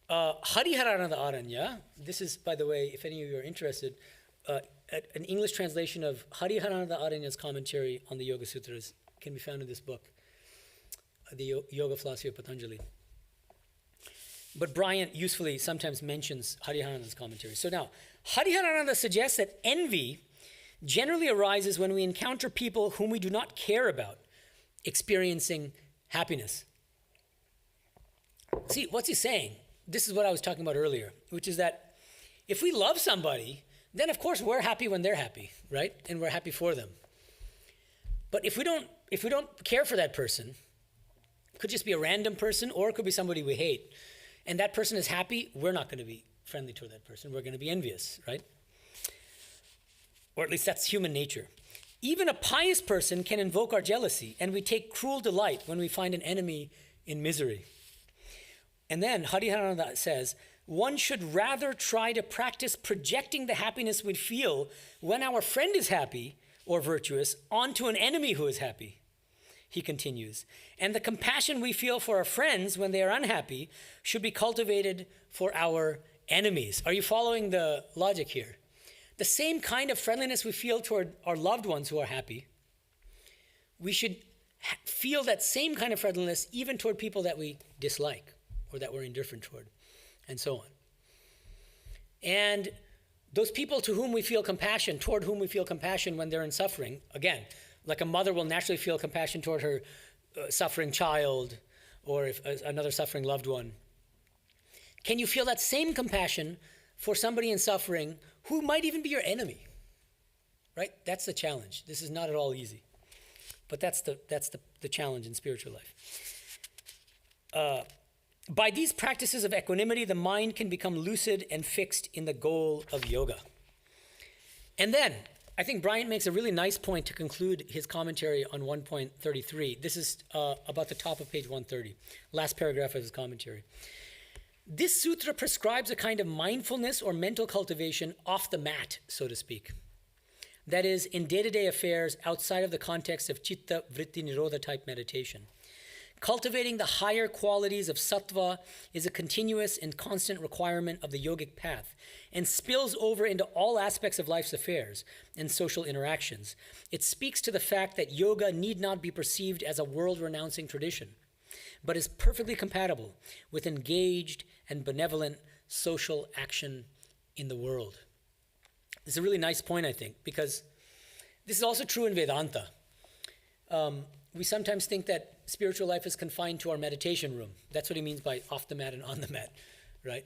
Hariharananda Āraṇya. This is, by the way, if any of you are interested, an English translation of Hariharananda Āraṇya's commentary on the Yoga Sutras can be found in this book, the Yoga Philosophy of Patanjali. But Bryant usefully sometimes mentions Hariharananda's commentary. So now, Hariharananda suggests that envy generally arises when we encounter people whom we do not care about experiencing happiness. See, what's he saying? This is what I was talking about earlier, which is that if we love somebody, then of course we're happy when they're happy, right? And we're happy for them. But if we don't care for that person, it could just be a random person, or it could be somebody we hate, and that person is happy, we're not going to be friendly toward that person. We're going to be envious, right? Or at least that's human nature. Even a pious person can invoke our jealousy, and we take cruel delight when we find an enemy in misery. And then Hariharananda says, one should rather try to practice projecting the happiness we feel when our friend is happy or virtuous onto an enemy who is happy. He continues, and the compassion we feel for our friends when they are unhappy should be cultivated for our enemies. Are you following the logic here? The same kind of friendliness we feel toward our loved ones who are happy, we should feel that same kind of friendliness even toward people that we dislike or that we're indifferent toward, and so on. And those people toward whom we feel compassion when they're in suffering, again, like a mother will naturally feel compassion toward her suffering child or if another suffering loved one. Can you feel that same compassion for somebody in suffering who might even be your enemy? Right? That's the challenge. This is not at all easy. But that's the challenge in spiritual life. By these practices of equanimity, the mind can become lucid and fixed in the goal of yoga. And then, I think Bryant makes a really nice point to conclude his commentary on 1.33. This is about the top of page 130, last paragraph of his commentary. This sutra prescribes a kind of mindfulness or mental cultivation off the mat, so to speak. That is, in day-to-day affairs outside of the context of citta, vritti, nirodha type meditation. Cultivating the higher qualities of sattva is a continuous and constant requirement of the yogic path and spills over into all aspects of life's affairs and social interactions. It speaks to the fact that yoga need not be perceived as a world-renouncing tradition, but is perfectly compatible with engaged and benevolent social action in the world. This is a really nice point, I think, because this is also true in Vedanta. We sometimes think that spiritual life is confined to our meditation room. That's what he means by off the mat and on the mat, right?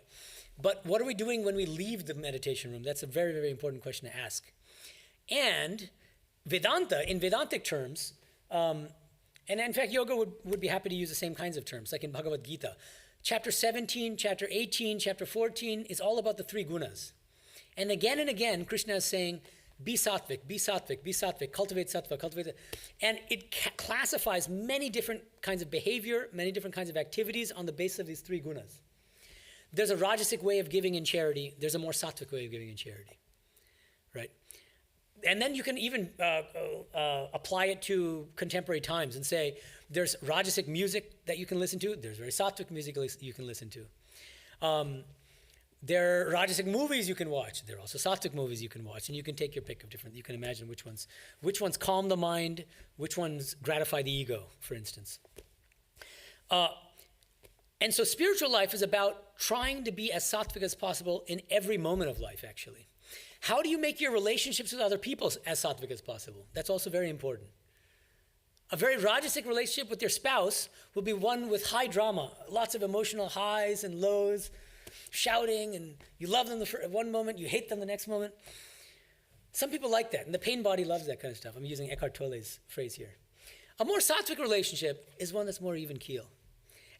But what are we doing when we leave the meditation room? That's a very, very important question to ask. And Vedanta, in Vedantic terms, and in fact, yoga would be happy to use the same kinds of terms, like in Bhagavad Gita. Chapter 17, chapter 18, chapter 14 is all about the three gunas. And again, Krishna is saying, Be sattvic, be sattvic, be sattvic, cultivate sattva, cultivate. And it classifies many different kinds of behavior, many different kinds of activities on the basis of these three gunas. There's a rajasic way of giving in charity. There's a more sattvic way of giving in charity, right? And then you can even apply it to contemporary times and say, there's rajasic music that you can listen to. There's very sattvic music you can listen to. There are rajasic movies you can watch. There are also sattvic movies you can watch, and you can take your pick of different. You can imagine which ones calm the mind, which ones gratify the ego, for instance. And so spiritual life is about trying to be as sattvic as possible in every moment of life, actually. How do you make your relationships with other people as sattvic as possible? That's also very important. A very rajasic relationship with your spouse will be one with high drama, lots of emotional highs and lows, shouting, and you love them one moment, you hate them the next moment. Some people like that, and the pain body loves that kind of stuff. I'm using Eckhart Tolle's phrase here. A more sattvic relationship is one that's more even keel.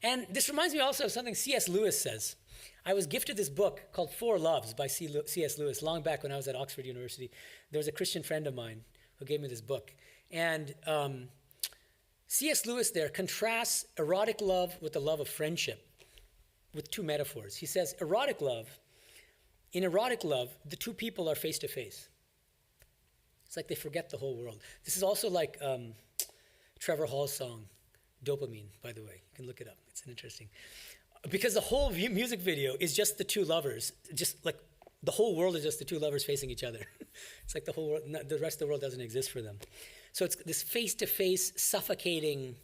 And this reminds me also of something C.S. Lewis says. I was gifted this book called Four Loves by C.S. Lewis long back when I was at Oxford University. There was a Christian friend of mine who gave me this book. And C.S. Lewis there contrasts erotic love with the love of friendship with two metaphors. He says, in erotic love, the two people are face to face. It's like they forget the whole world. This is also like Trevor Hall's song, Dopamine, by the way. You can look it up. It's interesting. Because the whole music video is just the two lovers, just like the whole world is just the two lovers facing each other. It's like the whole world, the rest of the world doesn't exist for them. So it's this face-to-face, suffocating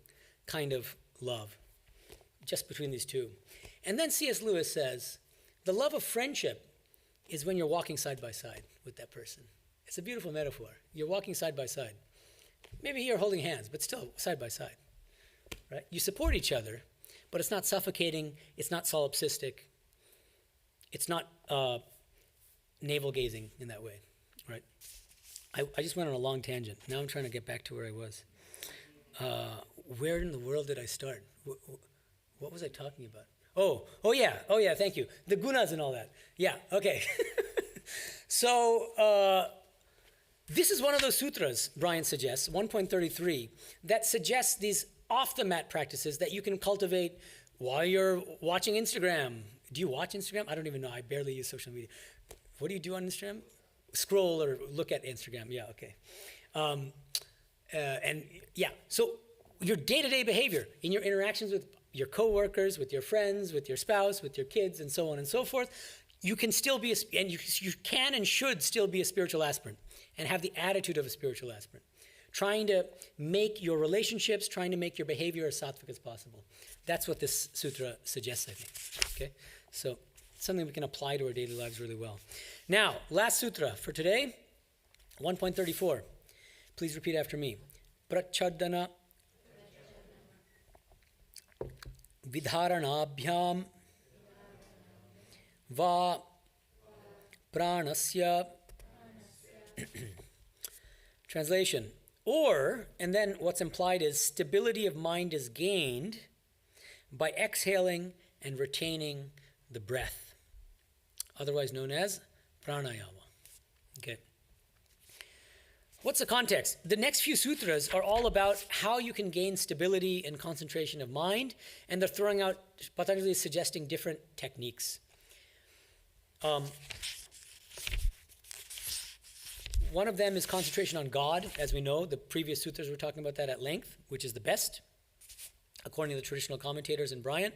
kind of love, just between these two. And then C.S. Lewis says, the love of friendship is when you're walking side by side with that person. It's a beautiful metaphor. You're walking side by side. Maybe you're holding hands, but still side by side, right? You support each other, but it's not suffocating, it's not solipsistic, it's not navel-gazing in that way, right? I just went on a long tangent. Now I'm trying to get back to where I was. Where in the world did I start? What was I talking about? Oh yeah, thank you. The gunas and all that. Yeah, okay. So this is one of those sutras, Bryant suggests, 1.33, that suggests these off-the-mat practices that you can cultivate while you're watching Instagram. Do you watch Instagram? I don't even know. I barely use social media. What do you do on Instagram? Scroll or look at Instagram. Yeah, okay. So your day-to-day behavior in your interactions with your coworkers, with your friends, with your spouse, with your kids, and so on and so forth, you can still be, you can and should still be a spiritual aspirant and have the attitude of a spiritual aspirant. Trying to make your relationships, trying to make your behavior as sattvic as possible. That's what this sutra suggests, I think. Okay? So it's something we can apply to our daily lives really well. Now, last sutra for today, 1.34. Please repeat after me. Prachardana vidharanabhyam va pranasya. Translation. Or, and then what's implied is stability of mind is gained by exhaling and retaining the breath, otherwise known as pranayama. Okay. What's the context? The next few sutras are all about how you can gain stability and concentration of mind, and they're throwing out, Patanjali is suggesting different techniques. One of them is concentration on God. As we know, the previous sutras were talking about that at length, which is the best, according to the traditional commentators and Bryant.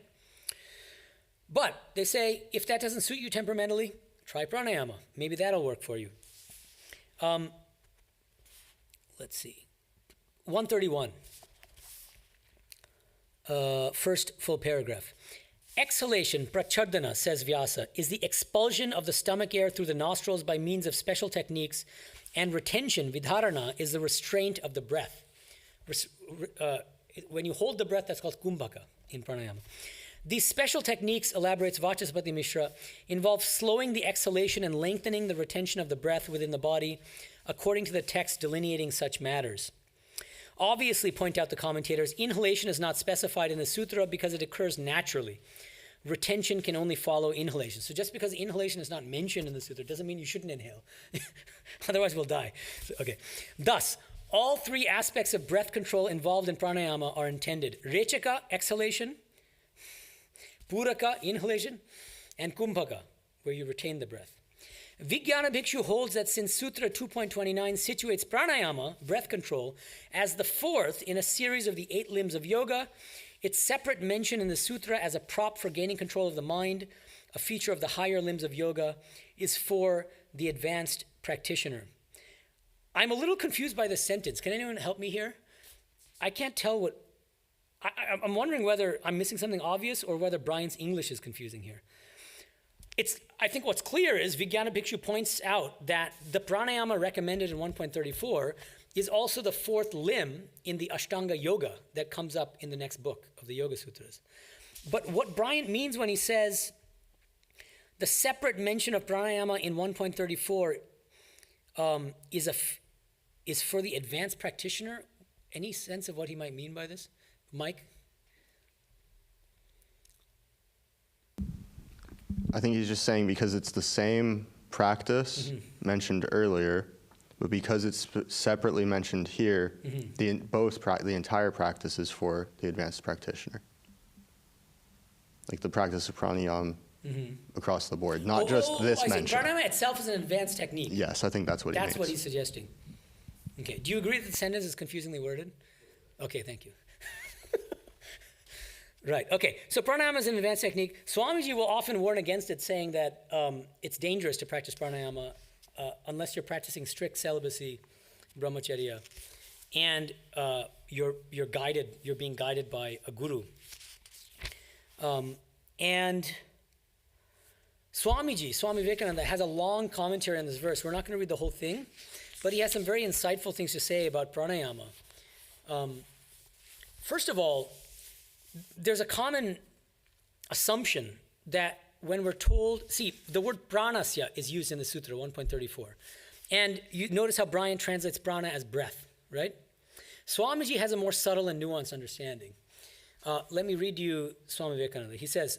But they say, if that doesn't suit you temperamentally, try pranayama. Maybe that'll work for you. Let's see. 131. First full paragraph. Exhalation, prachardana, says Vyasa, is the expulsion of the stomach air through the nostrils by means of special techniques, and retention, vidharana, is the restraint of the breath. When you hold the breath, that's called kumbhaka in pranayama. These special techniques, elaborates Vachaspati Mishra, involve slowing the exhalation and lengthening the retention of the breath within the body, according to the text delineating such matters. Obviously, point out the commentators, inhalation is not specified in the sutra because it occurs naturally. retention can only follow inhalation. So just because inhalation is not mentioned in the sutra doesn't mean you shouldn't inhale. Otherwise we'll die. Okay. Thus, all three aspects of breath control involved in pranayama are intended. Rechaka, exhalation, puraka, inhalation, and kumbhaka, where you retain the breath. Vijnana Bhikshu holds that since Sutra 2.29 situates pranayama, breath control, as the fourth in a series of the 8 limbs of yoga, its separate mention in the sutra as a prop for gaining control of the mind, a feature of the higher limbs of yoga, is for the advanced practitioner. I'm a little confused by this sentence. Can anyone help me here? I can't tell what... I'm wondering whether I'm missing something obvious or whether Bryant's English is confusing here. I think what's clear is Vijnana Bhikshu points out that the pranayama recommended in 1.34 is also the fourth limb in the Ashtanga Yoga that comes up in the next book of the Yoga Sutras. But what Bryant means when he says the separate mention of pranayama in 1.34 is for the advanced practitioner, any sense of what he might mean by this? Mike? I think he's just saying because it's the same practice mentioned earlier, but because it's separately mentioned here, the entire practice is for the advanced practitioner. Like the practice of pranayama across the board, not just this mention. Pranayama itself is an advanced technique. Yes, I think that's what he means. That's what he's suggesting. Okay, do you agree that the sentence is confusingly worded? Okay, thank you. Right, okay, so pranayama is an advanced technique. Swamiji will often warn against it, saying that it's dangerous to practice pranayama unless you're practicing strict celibacy, brahmacharya, and you're being guided by a guru. And Swami Vivekananda has a long commentary on this verse. We're not going to read the whole thing, but he has some very insightful things to say about pranayama. First of all, there's a common assumption that when we're told, the word pranasya is used in the sutra 1.34. And you notice how Bryant translates prana as breath, right? Swamiji has a more subtle and nuanced understanding. Let me read you Swami Vivekananda. He says,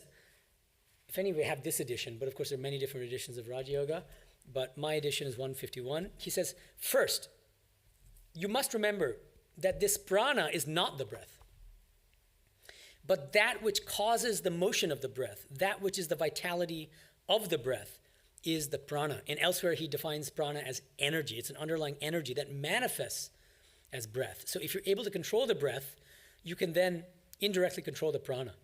if any of you have this edition, but of course there are many different editions of Raja Yoga, but my edition is 151. He says, first, you must remember that this prana is not the breath, but that which causes the motion of the breath, that which is the vitality of the breath, is the prana. And elsewhere he defines prana as energy. It's an underlying energy that manifests as breath. So if you're able to control the breath, you can then indirectly control the prana.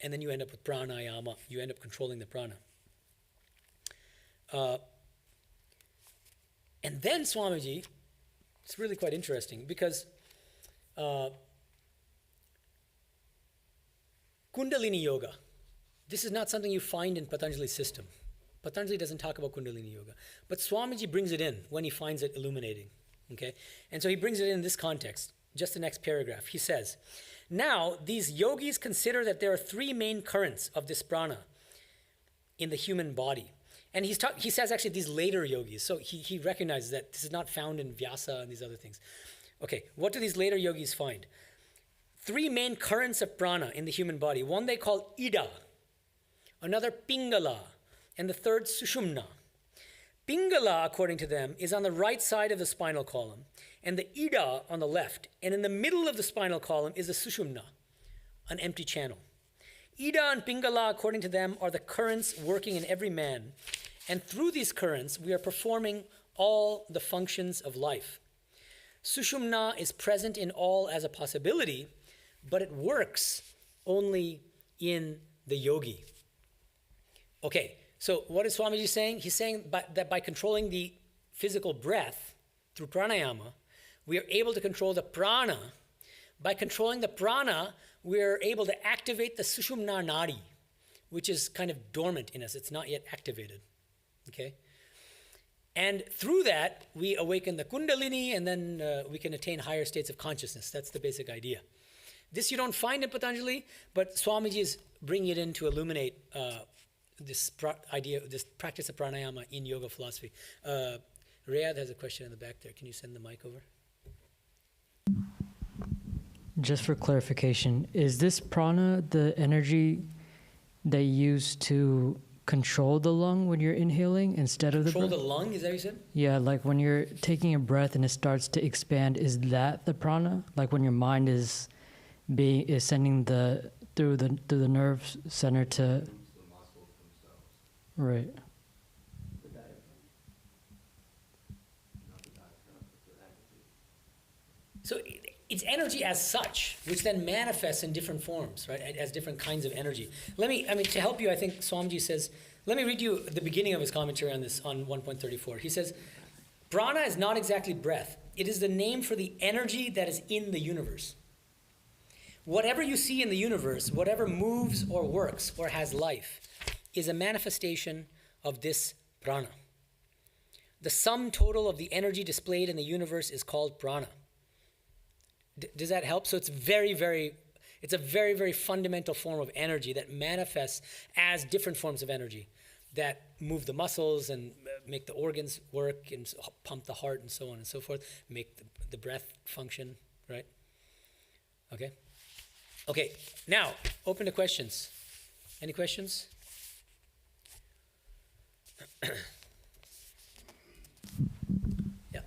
And then you end up with pranayama. You end up controlling the prana. And then Swamiji, it's really quite interesting because Kundalini Yoga, this is not something you find in Patanjali's system. Patanjali doesn't talk about Kundalini Yoga. But Swamiji brings it in when he finds it illuminating. Okay? And so he brings it in this context, just the next paragraph. He says, now these yogis consider that there are 3 main currents of this prana in the human body. And he says actually these later yogis. So he recognizes that this is not found in Vyasa and these other things. Okay, what do these later yogis find? 3 main currents of prana in the human body. One they call Ida, another Pingala, and the third Sushumna. Pingala, according to them, is on the right side of the spinal column, and the Ida on the left. And in the middle of the spinal column is the Sushumna, an empty channel. Ida and Pingala, according to them, are the currents working in every man. And through these currents, we are performing all the functions of life. Sushumna is present in all as a possibility, but it works only in the yogi. Okay, so what is Swamiji saying? He's saying that by controlling the physical breath through pranayama, we are able to control the prana. By controlling the prana, we are able to activate the Sushumna Nadi, which is kind of dormant in us. It's not yet activated. Okay? And through that, we awaken the Kundalini, and then we can attain higher states of consciousness. That's the basic idea. This you don't find in Patanjali, but Swamiji is bringing it in to illuminate this practice of pranayama in yoga philosophy. Riyadh has a question in the back there. Can you send the mic over? Just for clarification, is this prana the energy they use to control the lung when you're inhaling instead of the breath. Control the lung, is that what you said? Yeah, like when you're taking a breath and it starts to expand, is that the prana? Like when your mind is sending through the nerve center to right. So it's energy as such, which then manifests in different forms, right? As different kinds of energy. To help you, I think Swamiji says, let me read you the beginning of his commentary on this, on 1.34. He says, prana is not exactly breath. It is the name for the energy that is in the universe. Whatever you see in the universe, whatever moves or works or has life, is a manifestation of this prana. The sum total of the energy displayed in the universe is called prana. Does that help? So it's a very, very fundamental form of energy that manifests as different forms of energy that move the muscles and make the organs work and pump the heart and so on and so forth, make the breath function, right? Okay? Okay, now, open to questions. Any questions? Yeah.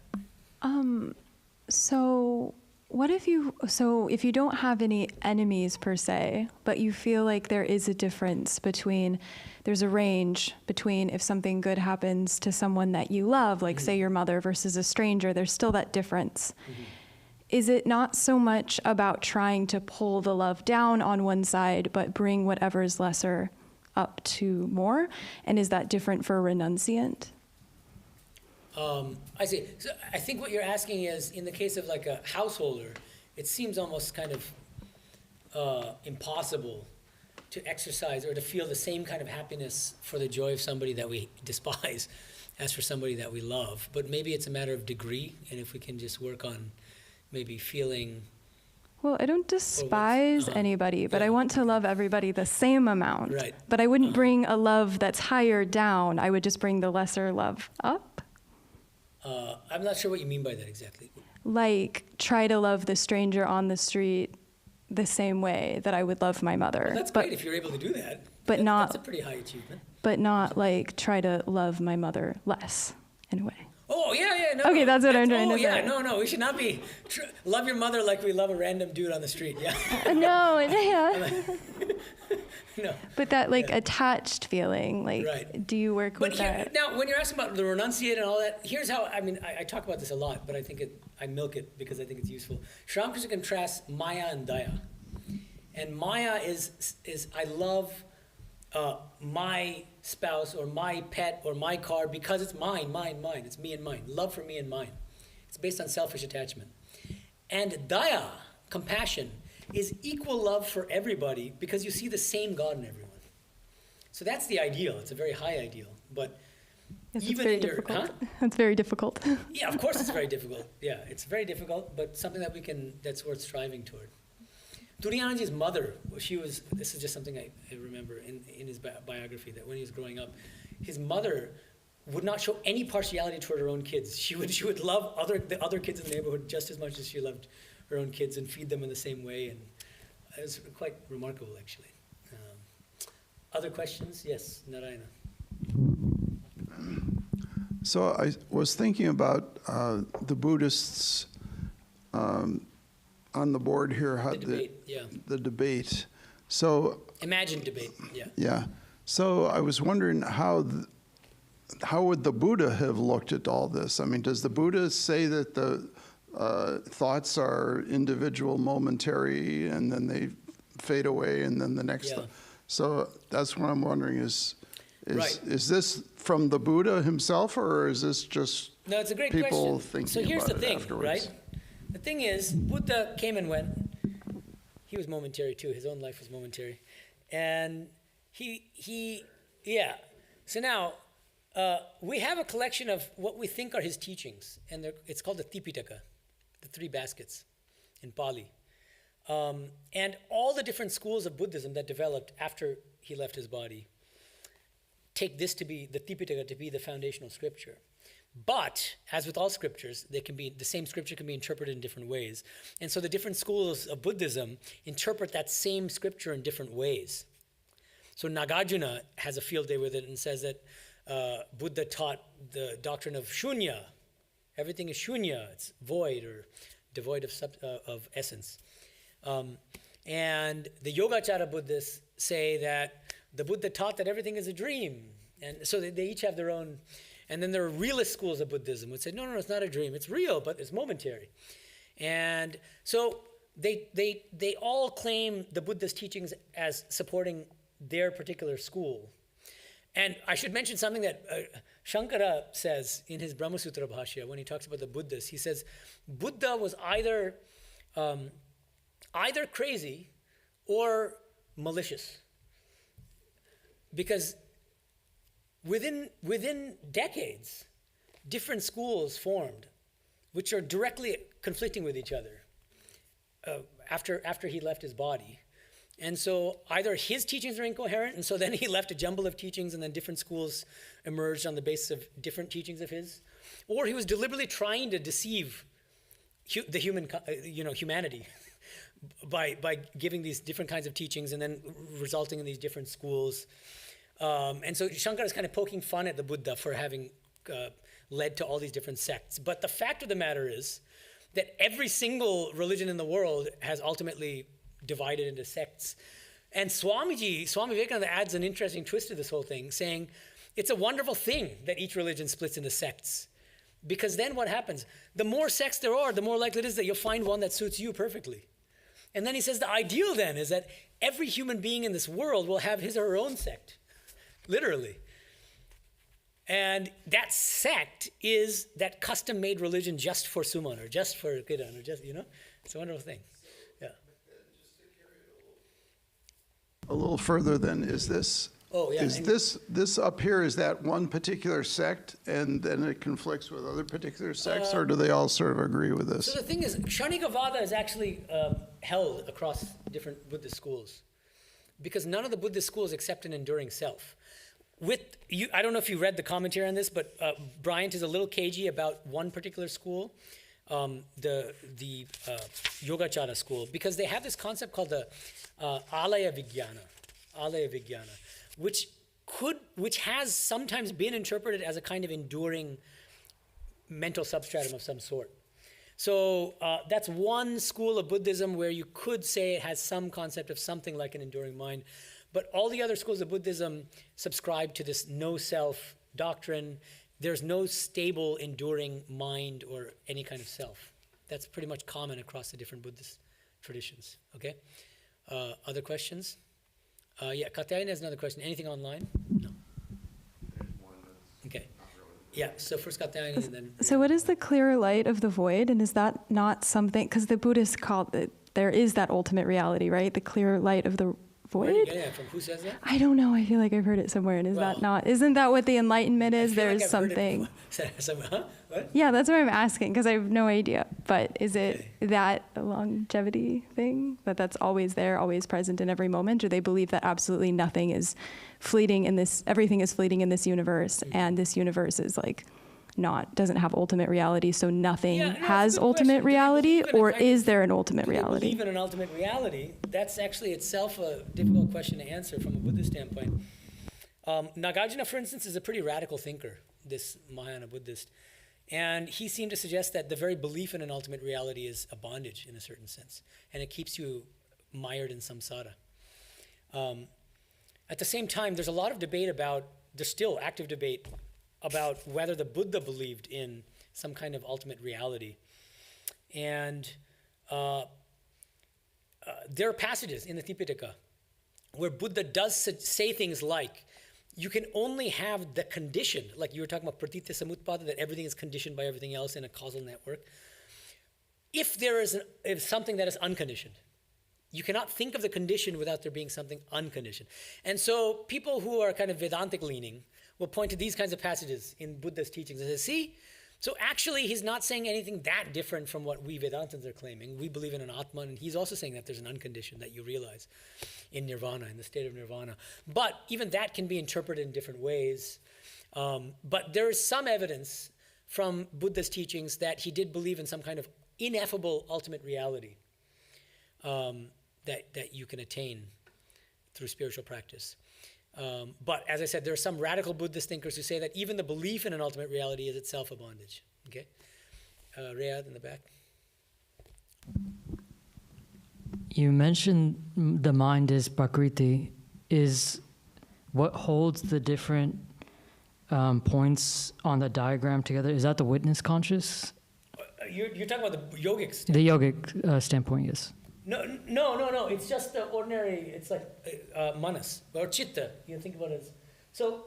So if you don't have any enemies per se, but you feel like there is a difference there's a range between if something good happens to someone that you love, like say your mother versus a stranger, there's still that difference. Mm-hmm. Is it not so much about trying to pull the love down on one side, but bring whatever is lesser up to more? And is that different for a renunciant? I see. So I think what you're asking is, in the case of like a householder, it seems almost kind of impossible to exercise or to feel the same kind of happiness for the joy of somebody that we despise as for somebody that we love. But maybe it's a matter of degree, and if we can just work on maybe feeling... Well, I don't despise anybody, but I want to love everybody the same amount. Right. But I wouldn't bring a love that's higher down. I would just bring the lesser love up. I'm not sure what you mean by that exactly. Like, try to love the stranger on the street the same way that I would love my mother. Well, that's great if you're able to do that. But that's a pretty high achievement. But not like try to love my mother less, in a way. Oh, yeah, no. Okay, that's what I'm trying to say. No, we should not be, love your mother like we love a random dude on the street, yeah. No, yeah. No. But that attached feeling, right. Do you work with that? Now, when you're asking about the renunciate and all that, here's how, I talk about this a lot, but I think I milk it because I think it's useful. Sri Ramakrishna contrasts Maya and Daya. And Maya is I love my spouse or my pet or my car because it's mine. It's me and mine. Love for me and mine. It's based on selfish attachment. And Daya, compassion, is equal love for everybody because you see the same God in everyone. So that's the ideal. It's a very high ideal. But yes, even it's very difficult. It's very difficult. Yeah, of course it's very difficult. Yeah, it's very difficult, but something that's worth striving toward. Turiyananji's mother, this is just something I remember in his biography, that when he was growing up, his mother would not show any partiality toward her own kids. She would love the other kids in the neighborhood just as much as she loved her own kids and feed them in the same way. And it was quite remarkable, actually. Other questions? Yes, Narayana. So I was thinking about the Buddhists on the board here. The debate, yeah. The debate. So imagined debate, yeah. Yeah. So I was wondering how would the Buddha have looked at all this? I mean, does the Buddha say that the thoughts are individual, momentary, and then they fade away, and then the next? Yeah. So that's what I'm wondering is Right. Is this from the Buddha himself, or is this just No, it's a great people question. thinking So here's about the it thing, afterwards? right? The thing is, Buddha came and went. He was momentary too. His own life was momentary. And yeah. So now, we have a collection of what we think are his teachings. And it's called the Tipitaka, the 3 baskets in Pali. And all the different schools of Buddhism that developed after he left his body take this to be, the Tipitaka to be the foundational scripture. But, as with all scriptures, the same scripture can be interpreted in different ways. And so the different schools of Buddhism interpret that same scripture in different ways. So Nagarjuna has a field day with it and says that Buddha taught the doctrine of shunya. Everything is shunya, it's void or devoid of essence. And the Yogacara Buddhists say that the Buddha taught that everything is a dream. And so they each have their own. And then there are realist schools of Buddhism which say, no, it's not a dream. It's real, but it's momentary. And so they all claim the Buddha's teachings as supporting their particular school. And I should mention something that Shankara says in his Brahma Sutra Bhashya when he talks about the Buddhists. He says Buddha was either crazy or malicious, because within decades, different schools formed, which are directly conflicting with each other after he left his body. And so either his teachings are incoherent, and so then he left a jumble of teachings, and then different schools emerged on the basis of different teachings of his, or he was deliberately trying to deceive the humanity by giving these different kinds of teachings and then resulting in these different schools. And so Shankara is kind of poking fun at the Buddha for having led to all these different sects. But the fact of the matter is that every single religion in the world has ultimately divided into sects. And Swami Vivekananda adds an interesting twist to this whole thing, saying it's a wonderful thing that each religion splits into sects. Because then what happens? The more sects there are, the more likely it is that you'll find one that suits you perfectly. And then he says the ideal then is that every human being in this world will have his or her own sect, literally. And that sect is that custom-made religion just for Suman or just for Kiran or just, it's a wonderful thing. Yeah. A little further then, is this? Oh, yeah. Is this up here, is that one particular sect and then it conflicts with other particular sects, or do they all sort of agree with this? So the thing is, Kshanikavada is actually held across different Buddhist schools, because none of the Buddhist schools accept an enduring self. I don't know if you read the commentary on this, but Bryant is a little cagey about one particular school, the Yogacara school, because they have this concept called the Alaya Vijnana, which has sometimes been interpreted as a kind of enduring mental substratum of some sort. So that's one school of Buddhism where you could say it has some concept of something like an enduring mind. But all the other schools of Buddhism subscribe to this no-self doctrine. There's no stable, enduring mind or any kind of self. That's pretty much common across the different Buddhist traditions, okay? Other questions? Yeah, Katyayana has another question. Anything online? No. Okay. Yeah, so first Katyayana and then... So what is the clear light of the void? And is that not something, because the Buddhists call it, there is that ultimate reality, right? The clear light of the void? Yeah, from who says that? I don't know. I feel like I've heard it somewhere. And isn't that what the Enlightenment is? There's something. Huh? What? Yeah, that's what I'm asking, because I have no idea. But is it that longevity thing, that's always there, always present in every moment? Or they believe that absolutely nothing is fleeting in this, everything is fleeting in this universe, and this universe is doesn't have ultimate reality, so nothing has ultimate reality, or is there an ultimate reality? Believe in an ultimate reality. That's actually itself a difficult question to answer from a Buddhist standpoint. Nagarjuna, for instance, is a pretty radical thinker, this Mahayana Buddhist. And he seemed to suggest that the very belief in an ultimate reality is a bondage in a certain sense, and it keeps you mired in samsara. At the same time, there's a lot of debate there's still active debate about whether the Buddha believed in some kind of ultimate reality. And there are passages in the Tipitaka where Buddha does say things like, you can only have the condition, like you were talking about pratitya samutpada, that everything is conditioned by everything else in a causal network, if there is something that is unconditioned. You cannot think of the condition without there being something unconditioned. And so people who are kind of Vedantic leaning will point to these kinds of passages in Buddha's teachings and say, see, so actually he's not saying anything that different from what we Vedantins are claiming. We believe in an Atman, and he's also saying that there's an unconditioned that you realize in nirvana, in the state of nirvana. But even that can be interpreted in different ways. But there is some evidence from Buddha's teachings that he did believe in some kind of ineffable ultimate reality that you can attain through spiritual practice. But as I said, there are some radical Buddhist thinkers who say that even the belief in an ultimate reality is itself a bondage. Okay, Riyadh in the back. You mentioned the mind is prakriti. Is what holds the different points on the diagram together? Is that the witness conscious? You're talking about the yogic The yogic standpoint, yes. No. It's just the ordinary. It's like manas or chitta. You think about it as. So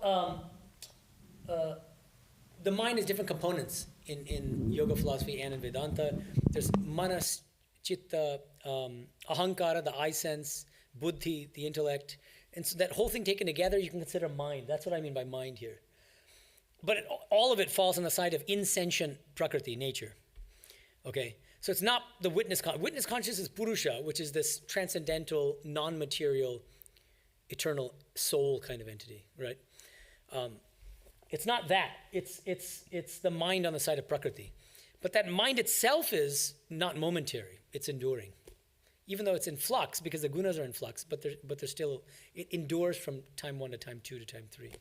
the mind is different components in yoga philosophy and in Vedanta. There's manas, chitta, ahankara, the I sense, buddhi, the intellect. And so that whole thing taken together, you can consider mind. That's what I mean by mind here. But all of it falls on the side of insentient prakriti, nature. Okay? So it's not the witness consciousness is purusha, which is this transcendental, non-material, eternal soul kind of entity, right? It's not that. It's the mind on the side of prakriti. But that mind itself is not momentary. It's enduring. Even though it's in flux, because the gunas are in flux, but they're still, it endures from time 1 to time 2 to time 3.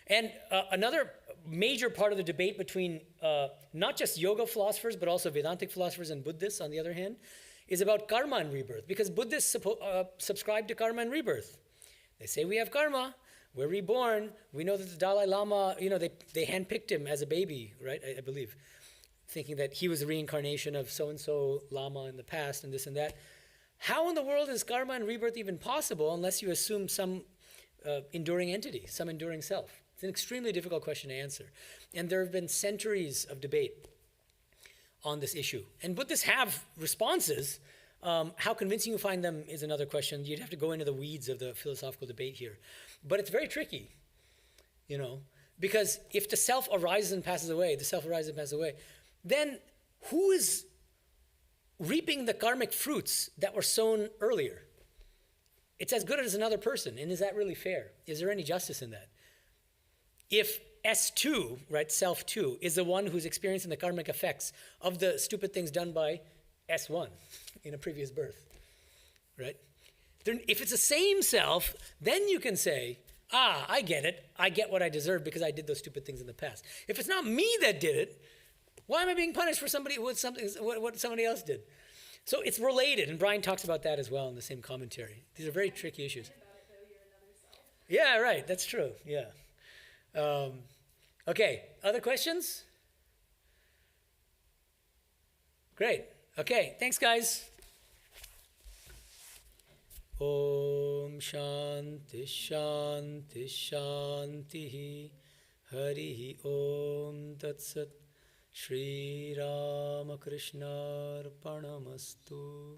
And another major part of the debate between not just yoga philosophers, but also Vedantic philosophers and Buddhists, on the other hand, is about karma and rebirth. Because Buddhists subscribe to karma and rebirth. They say we have karma, we're reborn. We know that the Dalai Lama, they handpicked him as a baby, right, I believe, thinking that he was a reincarnation of so-and-so Lama in the past and this and that. How in the world is karma and rebirth even possible unless you assume some enduring entity, some enduring self? It's an extremely difficult question to answer. And there have been centuries of debate on this issue. And Buddhists have responses. How convincing you find them is another question. You'd have to go into the weeds of the philosophical debate here. But it's very tricky, because if the self arises and passes away, then who is reaping the karmic fruits that were sown earlier? It's as good as another person, and is that really fair? Is there any justice in that? If S2, right, self 2, is the one who's experiencing the karmic effects of the stupid things done by S1 in a previous birth, right? Then if it's the same self, then you can say, I get it. I get what I deserve because I did those stupid things in the past. If it's not me that did it, why am I being punished for what somebody else did? So it's related, and Brian talks about that as well in the same commentary. These are very tricky issues. Yeah, right. That's true. Yeah. Okay. Other questions? Great. Okay. Thanks, guys. Om Shanti Shanti Shanti Harihi Om Tat Sat Shri Ramakrishna Arpanamastu.